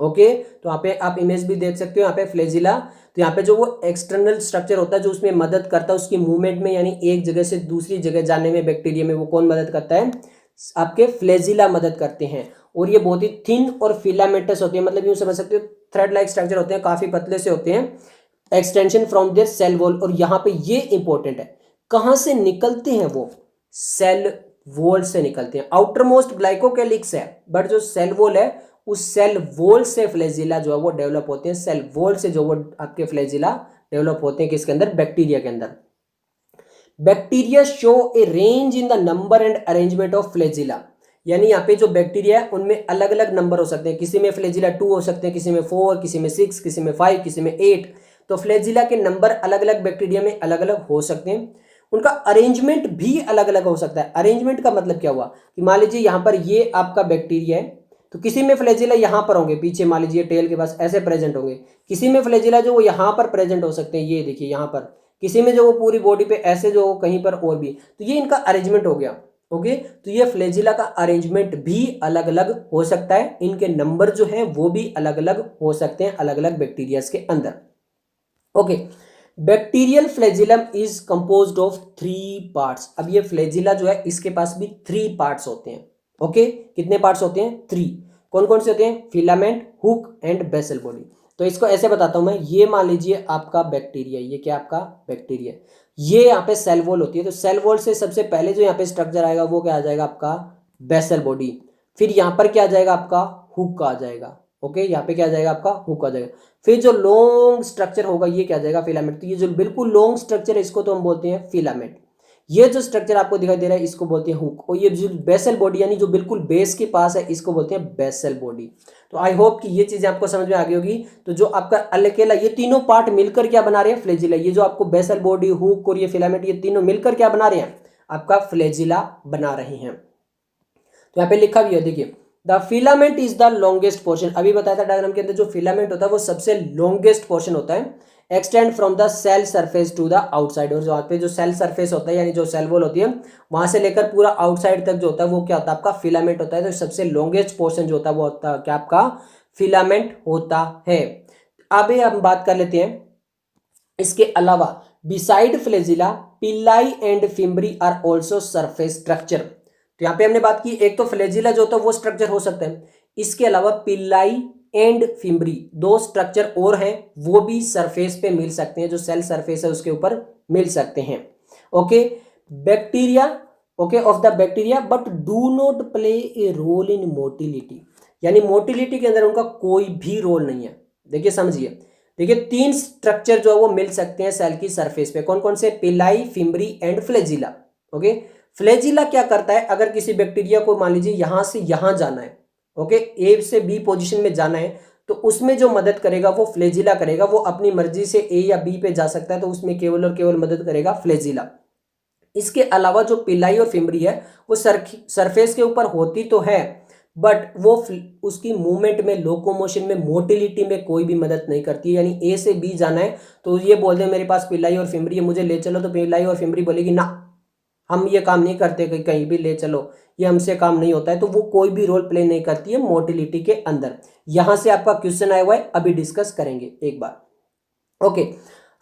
ओके। तो यहाँ पे आप इमेज भी देख सकते हो, यहाँ पे फ्लैजिला। तो यहाँ पे जो वो एक्सटर्नल स्ट्रक्चर होता है जो उसमें मदद करता है उसकी मूवमेंट में, यानी एक जगह से दूसरी जगह जाने में बैक्टीरिया में, वो कौन मदद करता है, आपके फ्लैजिला मदद करते हैं। और ये बहुत ही थिन और फिलामेंटस होते हैं, मतलब यूं समझ सकते हो थ्रेड लाइक स्ट्रक्चर होते हैं, काफी पतले से होते हैं, extension from their cell wall. और यहाँ पे ये इंपॉर्टेंट है, कहां से निकलते हैं वो, सेल वॉल से निकलते हैं। आउटर मोस्ट ग्लाइकोकेलिक्स है, बट जो सेल वॉल है उस सेल वॉल से फ्लैजिला जो है वो डेवलप होते हैं। सेल वॉल से जो वो आपके फ्लैजिला डेवलप होते हैं किसके अंदर, बैक्टीरिया के अंदर। Bacteria show A range in the number and arrangement of flagella, यानी यहाँ पे जो बैक्टीरिया है उनमें अलग अलग नंबर हो सकते हैं, किसी में फ्लैजिला 2 हो सकते हैं, किसी में 4, किसी में 6, किसी में 5, किसी में 8। तो फ्लैजिला के नंबर अलग अलग बैक्टीरिया में अलग अलग हो सकते हैं, उनका अरेंजमेंट भी अलग अलग हो सकता है। अरेंजमेंट का मतलब क्या हुआ कि मान लीजिए यहाँ पर ये आपका बैक्टीरिया है, तो किसी में फ्लैजिला यहाँ पर होंगे पीछे, मान लीजिए टेल के पास ऐसे प्रेजेंट होंगे, किसी में फ्लैजिला जो वो यहाँ पर प्रेजेंट हो सकते हैं, ये देखिए यहाँ पर, किसी में जो वो पूरी बॉडी पे ऐसे जो कहीं पर और भी। तो ये इनका अरेंजमेंट हो गया, ओके। तो ये फ्लैजिला का अरेंजमेंट भी अलग अलग हो सकता है, इनके नंबर जो है वो भी अलग अलग हो सकते हैं अलग अलग बैक्टीरियाज के अंदर, okay. Bacterial flagellum is composed of 3 parts. अब ये फ्लैजिला जो है इसके पास भी 3 पार्ट्स होते हैं, ओके। कितने पार्ट्स होते हैं, 3। कौन कौन से होते हैं, filament, hook and basal body. तो इसको ऐसे बताता हूं मैं, ये मान लीजिए आपका बैक्टीरिया, ये क्या आपका बैक्टीरिया, ये यहाँ पे सेल वॉल होती है। तो सेल वॉल से सबसे पहले जो यहाँ पे स्ट्रक्चर आएगा वो क्या आ जाएगा आपका, बेसल बॉडी। फिर यहाँ पर क्या आ जाएगा आपका, हुक आ जाएगा, ओके। यहाँ पे क्या आ जाएगा आपका, हुक आ जाएगा। फिर जो लॉन्ग स्ट्रक्चर होगा ये क्या आ जाएगा, फिलामेंट। तो ये जो बिल्कुल लॉन्ग स्ट्रक्चर है इसको तो हम बोलते हैं फिलामेंट। ये जो स्ट्रक्चर आपको दिखाई दे रहा है इसको बोलते हैं हुक। और ये जो बेसल बॉडी यानी जो बिल्कुल बेस के पास है इसको बोलते हैं बेसल बॉडी। तो आई होप कि ये चीजें आपको समझ में आ गई होगी। तो जो आपका अकेला ये तीनों पार्ट मिलकर क्या बना रहे हैं, फ्लैजिला। ये जो आपको बेसल बॉडी, हुक और ये फिलामेंट, ये तीनों मिलकर क्या बना रहे हैं, आपका फ्लैजिला बना रहे हैं। तो यहाँ पे लिखा भी है देखिए, the filament is the longest portion. अभी बताया था डायग्राम के अंदर जो फिलामेंट होता है वो सबसे लॉन्गेस्ट पोर्शन होता है, extend from the cell surface to the outside. और जो पे जो सेल सरफेस होता है यानी जो सेल वॉल होती है वहां से लेकर पूरा आउटसाइड तक जो होता है वो क्या होता है, आपका फिलामेंट होता है। तो सबसे लॉन्गेस्ट पोर्शन जो होता है वो होता है क्या, आपका फिलामेंट होता है। अभी हम बात कर लेते हैं इसके अलावा, beside flagella pili and fimbriae are also surface structure. तो यहाँ पे हमने बात की, एक तो फ्लैजिला जो होता है वो स्ट्रक्चर हो सकता है, इसके अलावा पिलाई एंड फिम्बरी 2 स्ट्रक्चर और हैं, वो भी सरफेस पे मिल सकते हैं, जो सेल सरफेस है उसके ऊपर मिल सकते हैं, okay. Bacteria, okay, of the bacteria but do not play a role in motility, यानी मोटिलिटी के अंदर उनका कोई भी रोल नहीं है। देखिए समझिए, देखिए 3 स्ट्रक्चर जो है वो मिल सकते हैं सेल की सरफेस पे, कौन कौन से, पिलाई, fimbriae and flagella, okay. Flagella क्या करता है, अगर किसी बैक्टीरिया को मान लीजिए यहां से यहां जाना है, ओके, ए से बी पोजीशन में जाना है, तो उसमें जो मदद करेगा वो फ्लैजिला करेगा। वो अपनी मर्जी से ए या बी पे जा सकता है, तो उसमें केवल और केवल मदद करेगा फ्लैजिला। इसके अलावा जो पिलाई और फिम्बरी है वो सरफेस के ऊपर होती तो है, बट वो उसकी मूवमेंट में, लोकोमोशन में, मोटिलिटी में कोई भी मदद नहीं करती है। यानी ए से बी जाना है तो ये बोल दे मेरे पास पिलाई और फिम्बरी है, मुझे ले चलो, तो पिलाई और फिम्बरी बोलेगी ना, हम ये काम नहीं करते कि कहीं भी ले चलो, ये हमसे काम नहीं होता है। तो वो कोई भी रोल प्ले नहीं करती है मोटिलिटी के अंदर। यहां से आपका क्वेश्चन आया हुआ है, अभी डिस्कस करेंगे एक बार। ओके,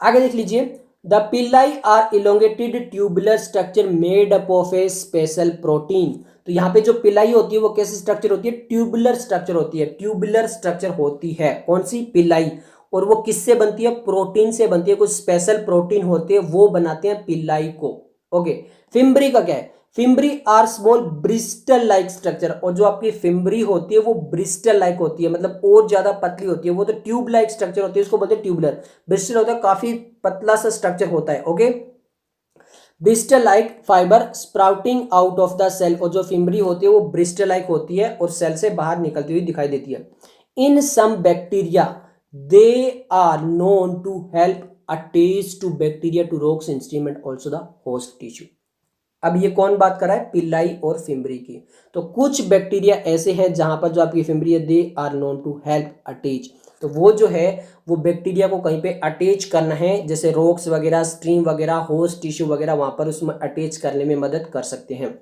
आगे देख लीजिए। The pili are elongated tubular structure made up of a special protein. तो यहाँ पे जो पिलाई होती है वो कैसी स्ट्रक्चर होती है? ट्यूबुलर स्ट्रक्चर होती है। ट्यूबुलर स्ट्रक्चर होती है कौन सी? पिलाई। और वो किससे बनती है? प्रोटीन से बनती है। कुछ स्पेशल प्रोटीन होते हैं वो बनाते हैं पिलाई को। ओके, फिम्बरी का क्या है? Fimbriae are small bristle like structure. और जो आपकी फिम्बरी होती है वो ब्रिस्टल लाइक होती है, मतलब और ज्यादा पतली होती है। वो तो ट्यूब लाइक स्ट्रक्चर होती है, उसको बोलते हैं ट्यूबुलर। ब्रिस्टल होता है काफी पतला सा स्ट्रक्चर होता है। Okay, bristle like fibre sprouting out of the cell. और जो फिम्बरी होती है वो ब्रिस्टल लाइक होती है और सेल से बाहर निकलती हुई दिखाई देती है। In some bacteria they are known to help attach to bacteria to rocks instrument also the host tissue. अब ये कौन बात कर रहा है? पिलाई और फिम्बरी की। तो कुछ बैक्टीरिया ऐसे हैं जहां पर जो आपकी फिम्बरी है they are known to help attach, तो वो जो है वो बैक्टीरिया को कहीं पे अटैच करना है, जैसे रॉक्स वगैरह, स्ट्रीम वगैरह, होस्ट टिश्यू वगैरह, वहां पर उसमें अटैच करने में मदद कर सकते हैं।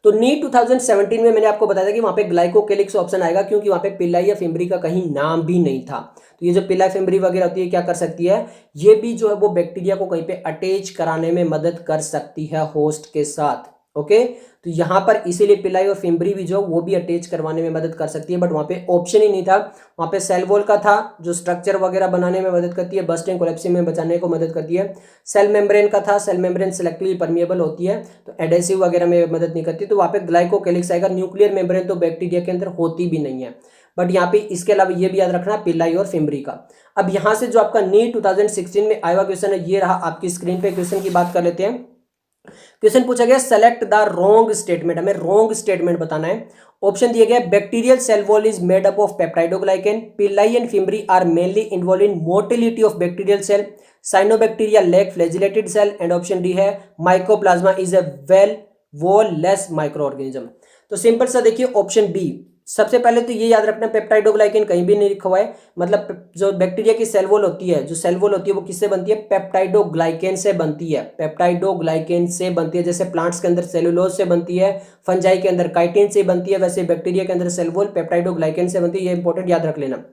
तो नीट 2017 में मैंने आपको बताया था कि वहां पे ग्लाइकोकेलिक्स ऑप्शन आएगा, क्योंकि वहां पे पिलाई या फिम्बरी का कहीं नाम भी नहीं था। तो ये जो पिलाई फिम्बरी वगैरह होती है क्या कर सकती है? ये भी जो है वो बैक्टीरिया को कहीं पे अटैच कराने में मदद कर सकती है होस्ट के साथ। ओके, तो यहां पर इसीलिए पिलाई और फिम्बरी भी जो वो भी अटैच करवाने में मदद कर सकती है, बट वहां पे ऑप्शन ही नहीं था। वहां पे सेल वॉल का था जो स्ट्रक्चर वगैरह बनाने में मदद करती है, बस्टिंग कोलैप्सिंग में बचाने को मदद करती है। सेल मेम्ब्रेन का था, सेल मेम्ब्रेन सेलेक्टिवली परमिएबल होती है तो एडेसिव वगैरह में मदद नहीं करती। तो वहां पे ग्लाइकोकेलिक्स आएगा। न्यूक्लियर मेम्ब्रेन तो बैक्टीरिया के अंदर होती भी नहीं है, बट यहाँ पे इसके अलावा ये भी याद रखना पिलाई और फिम्बरी का। अब यहां से जो आपका नीट 2016 में आया हुआ क्वेश्चन है, ये रहा आपकी स्क्रीन पे। क्वेश्चन की बात कर लेते हैं। क्वेश्चन पूछा गया सेलेक्ट द रॉन्ग स्टेटमेंट, हमें रॉन्ग स्टेटमेंट बताना है। ऑप्शन दिए गए bacterial cell wall is made up of peptidoglycan, pili and fimbriae are mainly involve in motility of bacterial cell, cyanobacteria lack flagellated cell, and option D है mycoplasma is a well wall less micro organism. तो सिंपल सा देखिए ऑप्शन बी। सबसे पहले तो ये याद रखना पेप्टाइडोग्लाइकेन कहीं भी नहीं लिखा हुआ है, मतलब जो बैक्टीरिया की सेल वॉल होती है, जो सेल वॉल होती है वो किससे बनती है? पेप्टाइडोग्लाइकेन से बनती है। पेप्टाइडोग्लाइकेन से बनती है। जैसे प्लांट्स के अंदर सेलुलोज से बनती है, फंजाई के अंदर काइटिन से बनती है, वैसे बैक्टीरिया के अंदर सेल वॉल पेप्टाइडोग्लाइकेन से बनती है। ये इंपॉर्टेंट याद रख लेना।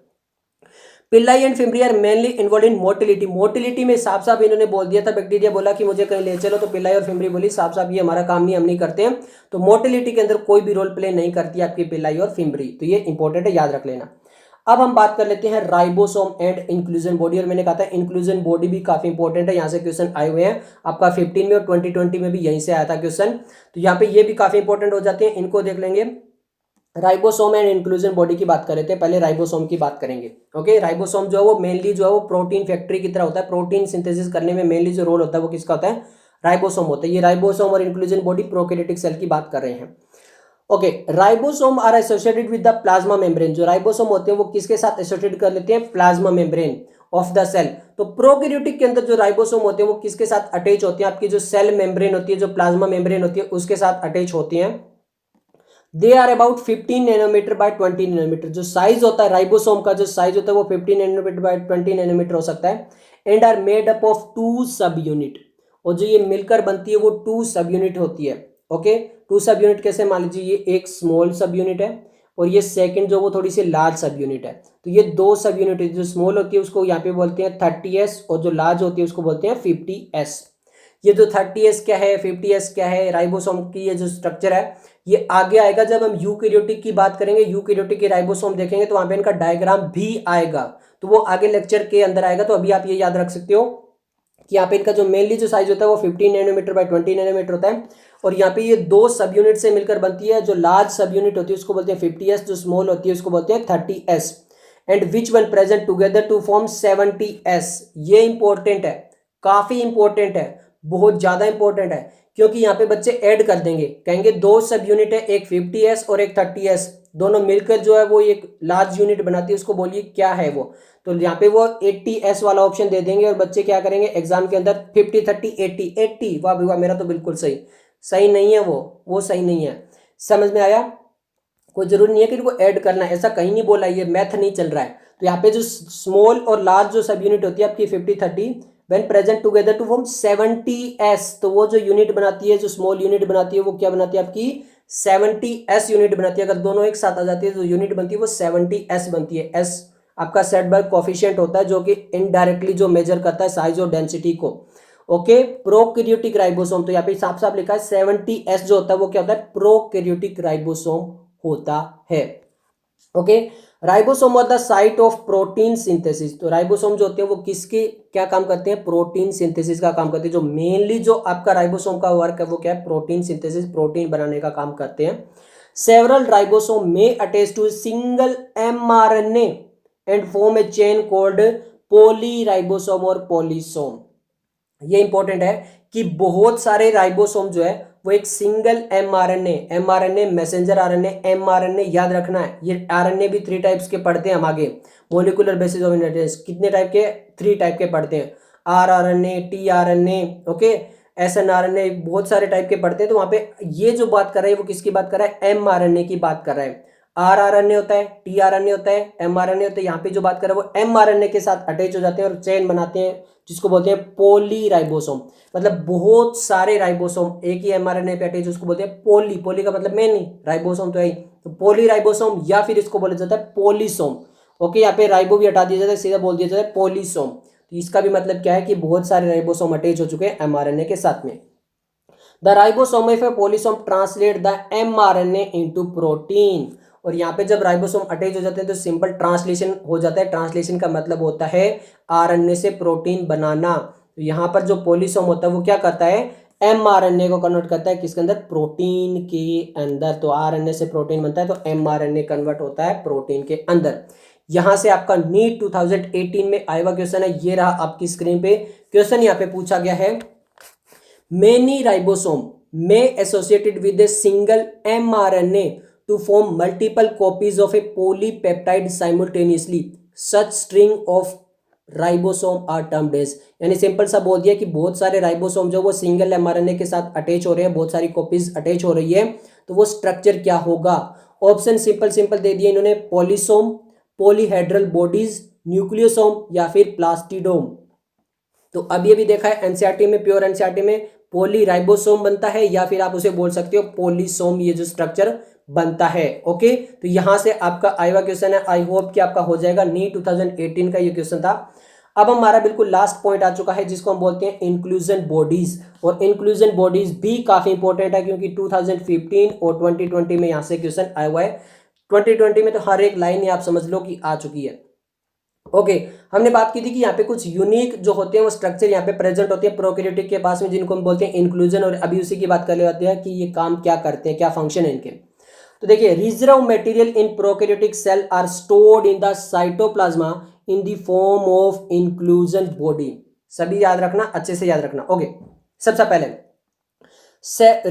Pili and fimbriae are mainly involve in motility. Motility में साफ साफ इन्होंने बोल दिया था, बैक्टीरिया बोला कि मुझे कहीं ले चलो, तो पिल्लाई और फिम्बरी बोली साफ साफ ये हमारा काम नहीं, हम नहीं करते हैं। तो मोटिलिटी के अंदर कोई भी रोल प्ले नहीं करती है आपकी पिल्लाई और फिम्बरी। तो ये इंपॉर्टेंट है, याद रख लेना। अब हम बात कर लेते हैं राइबोसोम एंड इंक्लूजन बॉडी। और मैंने कहा था इंक्लूजन बॉडी भी काफी इंपॉर्टेंट है, यहाँ से क्वेश्चन आए हुए हैं आपका 15 में और 2020 में भी यहीं से आया था क्वेश्चन। तो यहाँ पे ये भी काफी इंपॉर्टेंट हो जाते हैं, इनको देख लेंगे। राइबोसोम एंड इंक्लूजन बॉडी की बात कर रहे थे, पहले राइबोसोम की बात करेंगे। ओके, राइबोसोम जो है वो मेनली जो है वो प्रोटीन फैक्ट्री की तरह होता है। प्रोटीन सिंथेसिस करने में मेनली जो रोल होता है वो किसका होता है? राइबोसोम होता है। ये राइबोसोम और इंक्लूजन बॉडी प्रोकैरियोटिक सेल की बात कर रहे हैं। Okay, ribosome are associated with the plasma membrane. जो राइबोसोम होते हैं वो किसके साथ एसोसिएटेड कर लेते हैं? Plasma membrane of the cell. तो प्रोकैरियोटिक के अंदर जो राइबोसोम होते हैं वो किसके साथ अटैच होते हैं? आपकी जो सेल मेम्ब्रेन होती है, जो प्लाज्मा मेम्ब्रेन होती है, उसके साथ अटैच होती हैं। They are about 15 nanometre by 20 nanometre. जो साइज होता है राइबोसोम का, जो साइज होता है वो 15 नैनोमीटर बाय 20 नैनोमीटर हो सकता है। And are made up of 2 sub unit. और जो ये मिलकर बनती है वो 2 सब यूनिट होती है। ओके, 2 सब यूनिट कैसे? मान लीजिए ये एक स्मॉल सब यूनिट है और ये सेकंड जो वो थोड़ी सी लार्ज सब यूनिट है। तो ये 2 सब यूनिट है। जो स्मॉल होती है उसको यहाँ पे बोलते हैं 30s और जो लार्ज होती है उसको बोलते हैं 50s। ये जो 30s क्या है, 50s क्या है, राइबोसोम की ये जो स्ट्रक्चर है ये आगे आएगा जब हम यूकैरियोटिक की बात करेंगे। यूकैरियोटिक के राइबोसोम देखेंगे तो वहां पे इनका डायग्राम भी आएगा, तो वो आगे लेक्चर के अंदर आएगा। तो अभी आप ये याद रख सकते हो कि यहाँ पे इनका जो मेनली जो साइज होता है वो 15 नैनोमीटर बाय 20 नैनोमीटर होता है। और यहाँ पे ये 2 सब यूनिट से मिलकर बनती है। जो लार्ज सब यूनिट होती है उसको बोलते हैं 50s, जो स्मॉल होती है उसको बोलते हैं 30s। And which one present together to form 70s। ये इंपॉर्टेंट है, काफी इंपॉर्टेंट है, बहुत ज्यादा इंपॉर्टेंट है, क्योंकि यहाँ पे बच्चे ऐड कर देंगे, कहेंगे 2 सब यूनिट है, एक 50s और एक 30s। दोनों मिलकर जो है वो एक लार्ज यूनिट बनाती है, उसको बोलिए क्या है वो। तो यहाँ पे वो 80s वाला ऑप्शन दे देंगे और बच्चे क्या करेंगे एग्जाम के अंदर 50 30 80 80। वाह वाह, मेरा तो बिल्कुल सही। सही नहीं है वो सही नहीं है। समझ में आया? कोई जरूरी नहीं है कि इनको ऐड करना है, ऐसा कहीं नहीं बोला, ये मैथ नहीं चल रहा है। तो यहाँ पे जो स्मॉल और लार्ज जो सब यूनिट होती है आपकी 50 30 when present together to form 70s, तो वो जो यूनिट बनाती है, जो स्मॉल यूनिट बनाती है, वो क्या बनाती है आपकी 70s यूनिट बनाती है। अगर दोनों एक साथ आ जाती है तो यूनिट बनती है वो 70s बनती है। एस आपका सेट बाय कोफिशिएंट होता है जो कि इनडायरेक्टली जो मेजर करता है साइज और डेंसिटी को। ओके, प्रोकैरियोटिक राइबोसोम, तो यहाँ पे साफ साफ लिखा है 70s जो होता है वो क्या होता है प्रोकैरियोटिक राइबोसोम होता है। ओके, राइबोसोम और the site of protein synthesis, तो राइबोसोम जो होते हैं वो किसके क्या काम करते हैं, प्रोटीन सिंथेसिस का काम करते हैं। जो मेनली जो आपका राइबोसोम का वर्क है वो क्या है, प्रोटीन सिंथेसिस, प्रोटीन बनाने का काम करते हैं। Several ribosome may attach to single mRNA and form a chain called polyribosome और पॉलीसोम। ये इंपॉर्टेंट है कि बहुत सारे राइबोसोम जो है वो एक single mRNA messenger RNA, mRNA याद रखना है। ये आरएनए भी 3 टाइप्स के पढ़ते हैं हम आगे, मॉलिक्यूलर बेसिस ऑफ इनहेरिटेंस। कितने टाइप के, 3 टाइप के पढ़ते हैं, rRNA, tRNA, ओके, snRNA, बहुत सारे टाइप के पढ़ते हैं। तो वहां पे ये जो बात कर रहा है वो किसकी बात कर रहा है, mRNA की बात कर रहा है। rRNA होता है, tRNA होता है, mRNA होता है। यहाँ पे जो बात कर रहा है वो mRNA के साथ अटैच हो जाते हैं और चेन बनाते हैं जिसको बोलते हैं पॉलीराइबोसोम। मतलब बहुत सारे राइबोसोम एक ही mRNA पे अटैच, उसको बोलते हैं पॉली। पॉली का मतलब मेनी, राइबोसोम तो है ही, तो पॉलीराइबोसोम या फिर इसको बोला जाता है पॉलीसोम। ओके, यहाँ पे राइबो भी हटा दिया जाता है, सीधा बोल दिया जाता है पॉलीसोम। तो इसका भी मतलब क्या है कि बहुत सारे राइबोसोम अटैच हो चुके हैं mRNA के साथ में। The ribosome of A polysome translate the mRNA into protein. और यहाँ पे जब राइबोसोम अटैच हो जाते हैं तो सिंपल ट्रांसलेशन हो जाता है। ट्रांसलेशन का मतलब होता है आरएनए से प्रोटीन बनाना। तो यहाँ पर जो पॉलीसोम होता है वो क्या करता है, mRNA को कन्वर्ट करता है किसके अंदर, प्रोटीन के अंदर। तो आरएनए से प्रोटीन बनता है तो mRNA कन्वर्ट होता है प्रोटीन के अंदर। यहां से आपका नीट 2018 में आया हुआ क्वेश्चन है, ये रहा आपकी स्क्रीन पे क्वेश्चन। यहाँ पे पूछा गया है मेनी राइबोसोम में associated with a single mRNA to form multiple copies of a polypeptide simultaneously, such string of ribosome are termed as. यानी सिंपल सा बोल दिया कि बहुत सारे राइबोसोम जो वो सिंगल mRNA के साथ अटैच हो रहे हैं, बहुत सारी कॉपीज अटैच हो रही है, तो वो स्ट्रक्चर क्या होगा। ऑप्शन सिंपल दे दिए इन्होंने, पॉलीसोम, पॉलीहेड्रल बॉडीज, न्यूक्लियोसोम या फिर प्लास्टिडोम। तो अभी अभी देखा है एनसीईआरटी में, प्योर एनसीईआरटी में पॉलीराइबोसोम बनता है या फिर आप उसे बोल सकते हो पॉलीसोम, ये जो स्ट्रक्चर बनता है। ओके, तो यहां से आपका आईवा क्वेश्चन है, आई होप कि आपका हो जाएगा। नीट 2018 का ये क्वेश्चन था। अब हमारा बिल्कुल लास्ट पॉइंट आ चुका है जिसको हम बोलते हैं इंक्लूजन बॉडीज। और इंक्लूजन बॉडीज भी काफी इंपॉर्टेंट है क्योंकि 2015 और 2020 में यहां से क्वेश्चन आया हुआ है। 2020 में तो हर एक लाइन आप समझ लो कि आ चुकी है। ओके, हमने बात की थी कि यहाँ पे कुछ यूनिक जो होते हैं वो स्ट्रक्चर यहाँ पे प्रेजेंट होते हैं प्रोकैरियोटिक के पास में, जिनको हम बोलते हैं इंक्लूजन। और अभी उसी की बात कर लेते हैं कि ये काम क्या करते हैं, क्या फंक्शन है इनके। तो देखिए, reserve material in prokaryotic cell are stored in the cytoplasma in the form of inclusion body. सभी याद रखना, अच्छे से याद रखना। ओके, सबसे पहले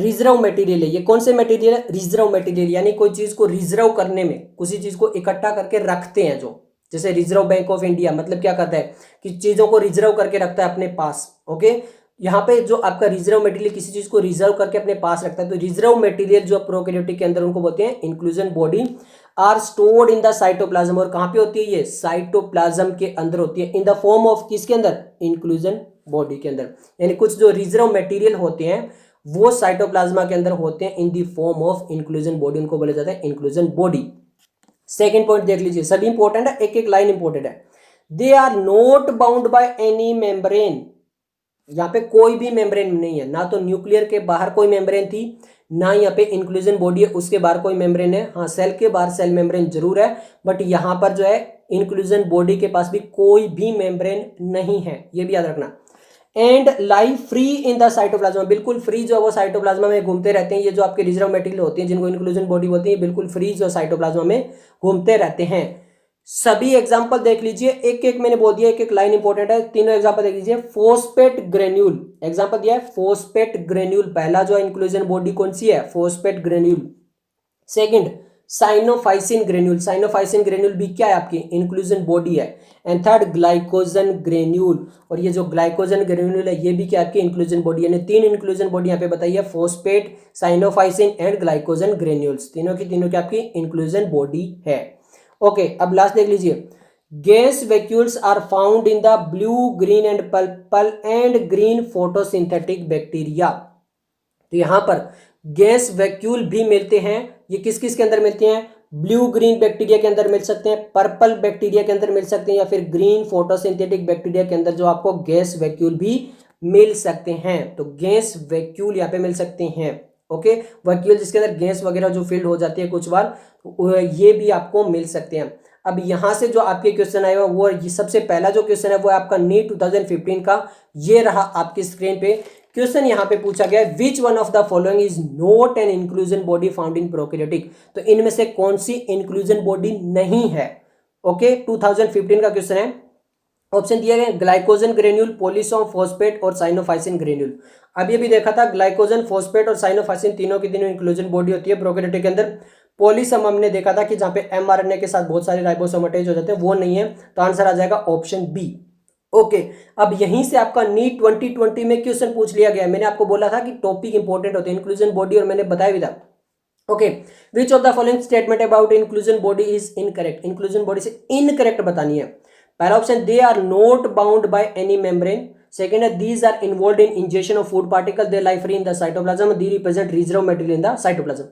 रिजर्व मटेरियल है, ये कौन से मटेरियल है, रिजर्व मटेरियल, यानी कोई चीज को रिजर्व करने में, किसी चीज को इकट्ठा करके रखते हैं, जो जैसे रिजर्व बैंक ऑफ इंडिया मतलब क्या करता है कि चीजों को रिजर्व करके रखता है अपने पास। ओके, यहाँ पे जो आपका रिजर्व मटेरियल किसी चीज को रिजर्व करके अपने पास रखता है, तो रिजर्व मटेरियल जो प्रोकैरियोटिक के अंदर उनको बोलते हैं inclusion body. Are stored in the cytoplasm, और कहां पे होती है ये, साइटोप्लाज्म के अंदर होती है, इन द फॉर्म ऑफ किसके अंदर, इंक्लूजन बॉडी के अंदर। यानी कुछ जो रिजर्व मटेरियल होते हैं वो साइटोप्लाज्मा के अंदर होते हैं इन the form of inclusion body, उनको बोला जाता है इंक्लूजन बॉडी। सेकेंड पॉइंट देख लीजिए, सभी इंपॉर्टेंट है, एक एक लाइन इंपॉर्टेंट है। They are not bound by any membrane, यहाँ पे कोई भी मेम्ब्रेन नहीं है, ना तो न्यूक्लियर के बाहर कोई मेम्ब्रेन थी, ना यहाँ पे इंक्लूजन बॉडी है उसके बाहर कोई मेम्ब्रेन है। हाँ, सेल के बाहर सेल मेम्ब्रेन जरूर है, बट यहाँ पर जो है इंक्लूजन बॉडी के पास भी कोई भी मेम्ब्रेन नहीं है, ये भी याद रखना। And life free in the cytoplasm, बिल्कुल फ्री जो है वो साइटोप्लाज्मा में घूमते रहते हैं। ये जो आपके रिजर्व मटेरियल होते हैं जिनको इंक्लूजन बॉडी बोलते हैं, बिल्कुल फ्री जो साइटोप्लाज्मा में घूमते रहते हैं। सभी एग्जांपल देख लीजिए, एक एक मैंने बोल दिया, एक एक लाइन इंपॉर्टेंट है, तीनों एग्जांपल देख लीजिए। फोस्फेट ग्रेन्यूल एग्जांपल दिया है, फोस्फेट ग्रेन्यूल पहला जो इंक्लूजन बॉडी कौन सी है, phosphate granule. Second cyanophycin granule, cyanophycin granule भी क्या है आपकी इंक्लूजन बॉडी है। एंड थर्ड ग्लाइकोजन ग्रेन्यूल, और ये जो ग्लाइकोजन ग्रेन्यूल है ये भी क्या आपकी इंक्लूजन बॉडी, यानी 3 इंक्लूजन बॉडी यहाँ पे बताई है, phosphate, cyanophycin and glycogen granules, तीनों की आपकी इंक्लूजन बॉडी है। ओके, अब लास्ट देख लीजिए, gas vacuoles are found in the blue, green and purple and green photosynthetic bacteria. तो यहां पर गैस वैक्यूल भी मिलते हैं, ये किस किस के अंदर मिलते हैं, ब्लू ग्रीन बैक्टीरिया के अंदर मिल सकते हैं, पर्पल बैक्टीरिया के अंदर मिल सकते हैं, या फिर ग्रीन फोटोसिंथेटिक बैक्टीरिया के अंदर जो आपको गैस वैक्यूल भी मिल सकते हैं। तो गैस वैक्यूल यहाँ पे मिल सकते हैं। ओके, वैक्यूल जिसके अंदर गैस वगैरह जो फिल्ड हो जाती है कुछ बार, ये भी आपको मिल सकते हैं। अब यहां से जो आपके क्वेश्चन आएगा वो सबसे पहला जो क्वेश्चन है वो आपका नीट 2015 का, ये रहा आपकी स्क्रीन पे। क्वेश्चन यहां पे पूछा गया है, which one of the following is not an inclusion body found in prokaryotic. तो इनमें से कौन सी इंक्लूजन बॉडी नहीं है। ओके, 2015 का क्वेश्चन है। ऑप्शन दिया गया ग्लाइकोजन ग्रेन्यूल, पॉलीसोम, फॉस्फेट और साइनोफाइसिन ग्रेन्यूल। अब ये भी देखा था, ग्लाइकोजन, फॉस्फेट और साइनोफाइसिन तीनों की तीनों इंक्लूजन बॉडी होती है प्रोकैरियोटिक के अंदर। पॉलीसम हमने देखा था कि जहां पे एमआरएनए के साथ बहुत सारे राइबोसोम अटैच हो जाते हैं, वो नहीं है, तो आंसर आ जाएगा ऑप्शन बी। ओके, अब यहीं से आपका नीट 2020 में क्वेश्चन पूछ लिया गया। मैंने आपको बोला था कि टॉपिक इंपॉर्टेंट होते हैं इंक्लूजन बॉडी, और मैंने बताया भी था। Okay, which of the following statement about inclusion body is incorrect. Inclusion body से इनकरेक्ट बतानी है। पहला option, they are not bound by any membrane. Second है, these are involve in injection of food particle, they lie free in the cytoplasm, they represent reserve material in the cytoplasm.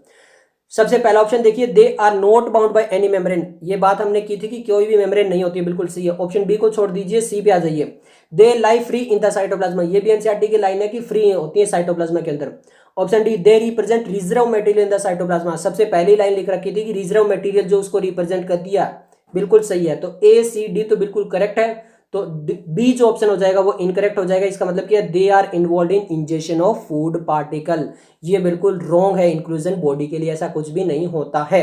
सबसे पहला ऑप्शन देखिए, they are not bound by any membrane, ये बात हमने की थी कि कोई भी मेम्ब्रेन नहीं होती है, बिल्कुल सही है। ऑप्शन बी को छोड़ दीजिए, सी पे आ जाइए। दे lie free in the cytoplasm, ये भी एनसीईआरटी की लाइन है कि फ्री होती है साइटोप्लाज्मा के अंदर। Option D, they represent reserve material in the cytoplasm, सबसे पहली लाइन लिख रखी थी कि रिजर्व मटेरियल जो उसको रिप्रेजेंट कर दिया, बिल्कुल सही है। तो ए सी डी तो बिल्कुल करेक्ट है, तो बी जो ऑप्शन हो जाएगा वो इनकरेक्ट हो जाएगा। इसका मतलब क्या है, they are involve in injection of food particle, ये बिल्कुल रॉन्ग है। इंक्लूजन बॉडी के लिए ऐसा कुछ भी नहीं होता है।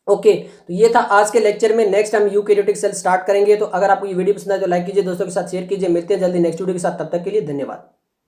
ओके, तो ये था आज के लेक्चर में। नेक्स्ट हम यूकैरियोटिक सेल स्टार्ट करेंगे। तो अगर आपको ये वीडियो पसंद आए तो लाइक कीजिए, दोस्तों के साथ शेयर कीजिए। मिलते हैं जल्दी नेक्स्ट वीडियो के साथ, तब तक के लिए धन्यवाद।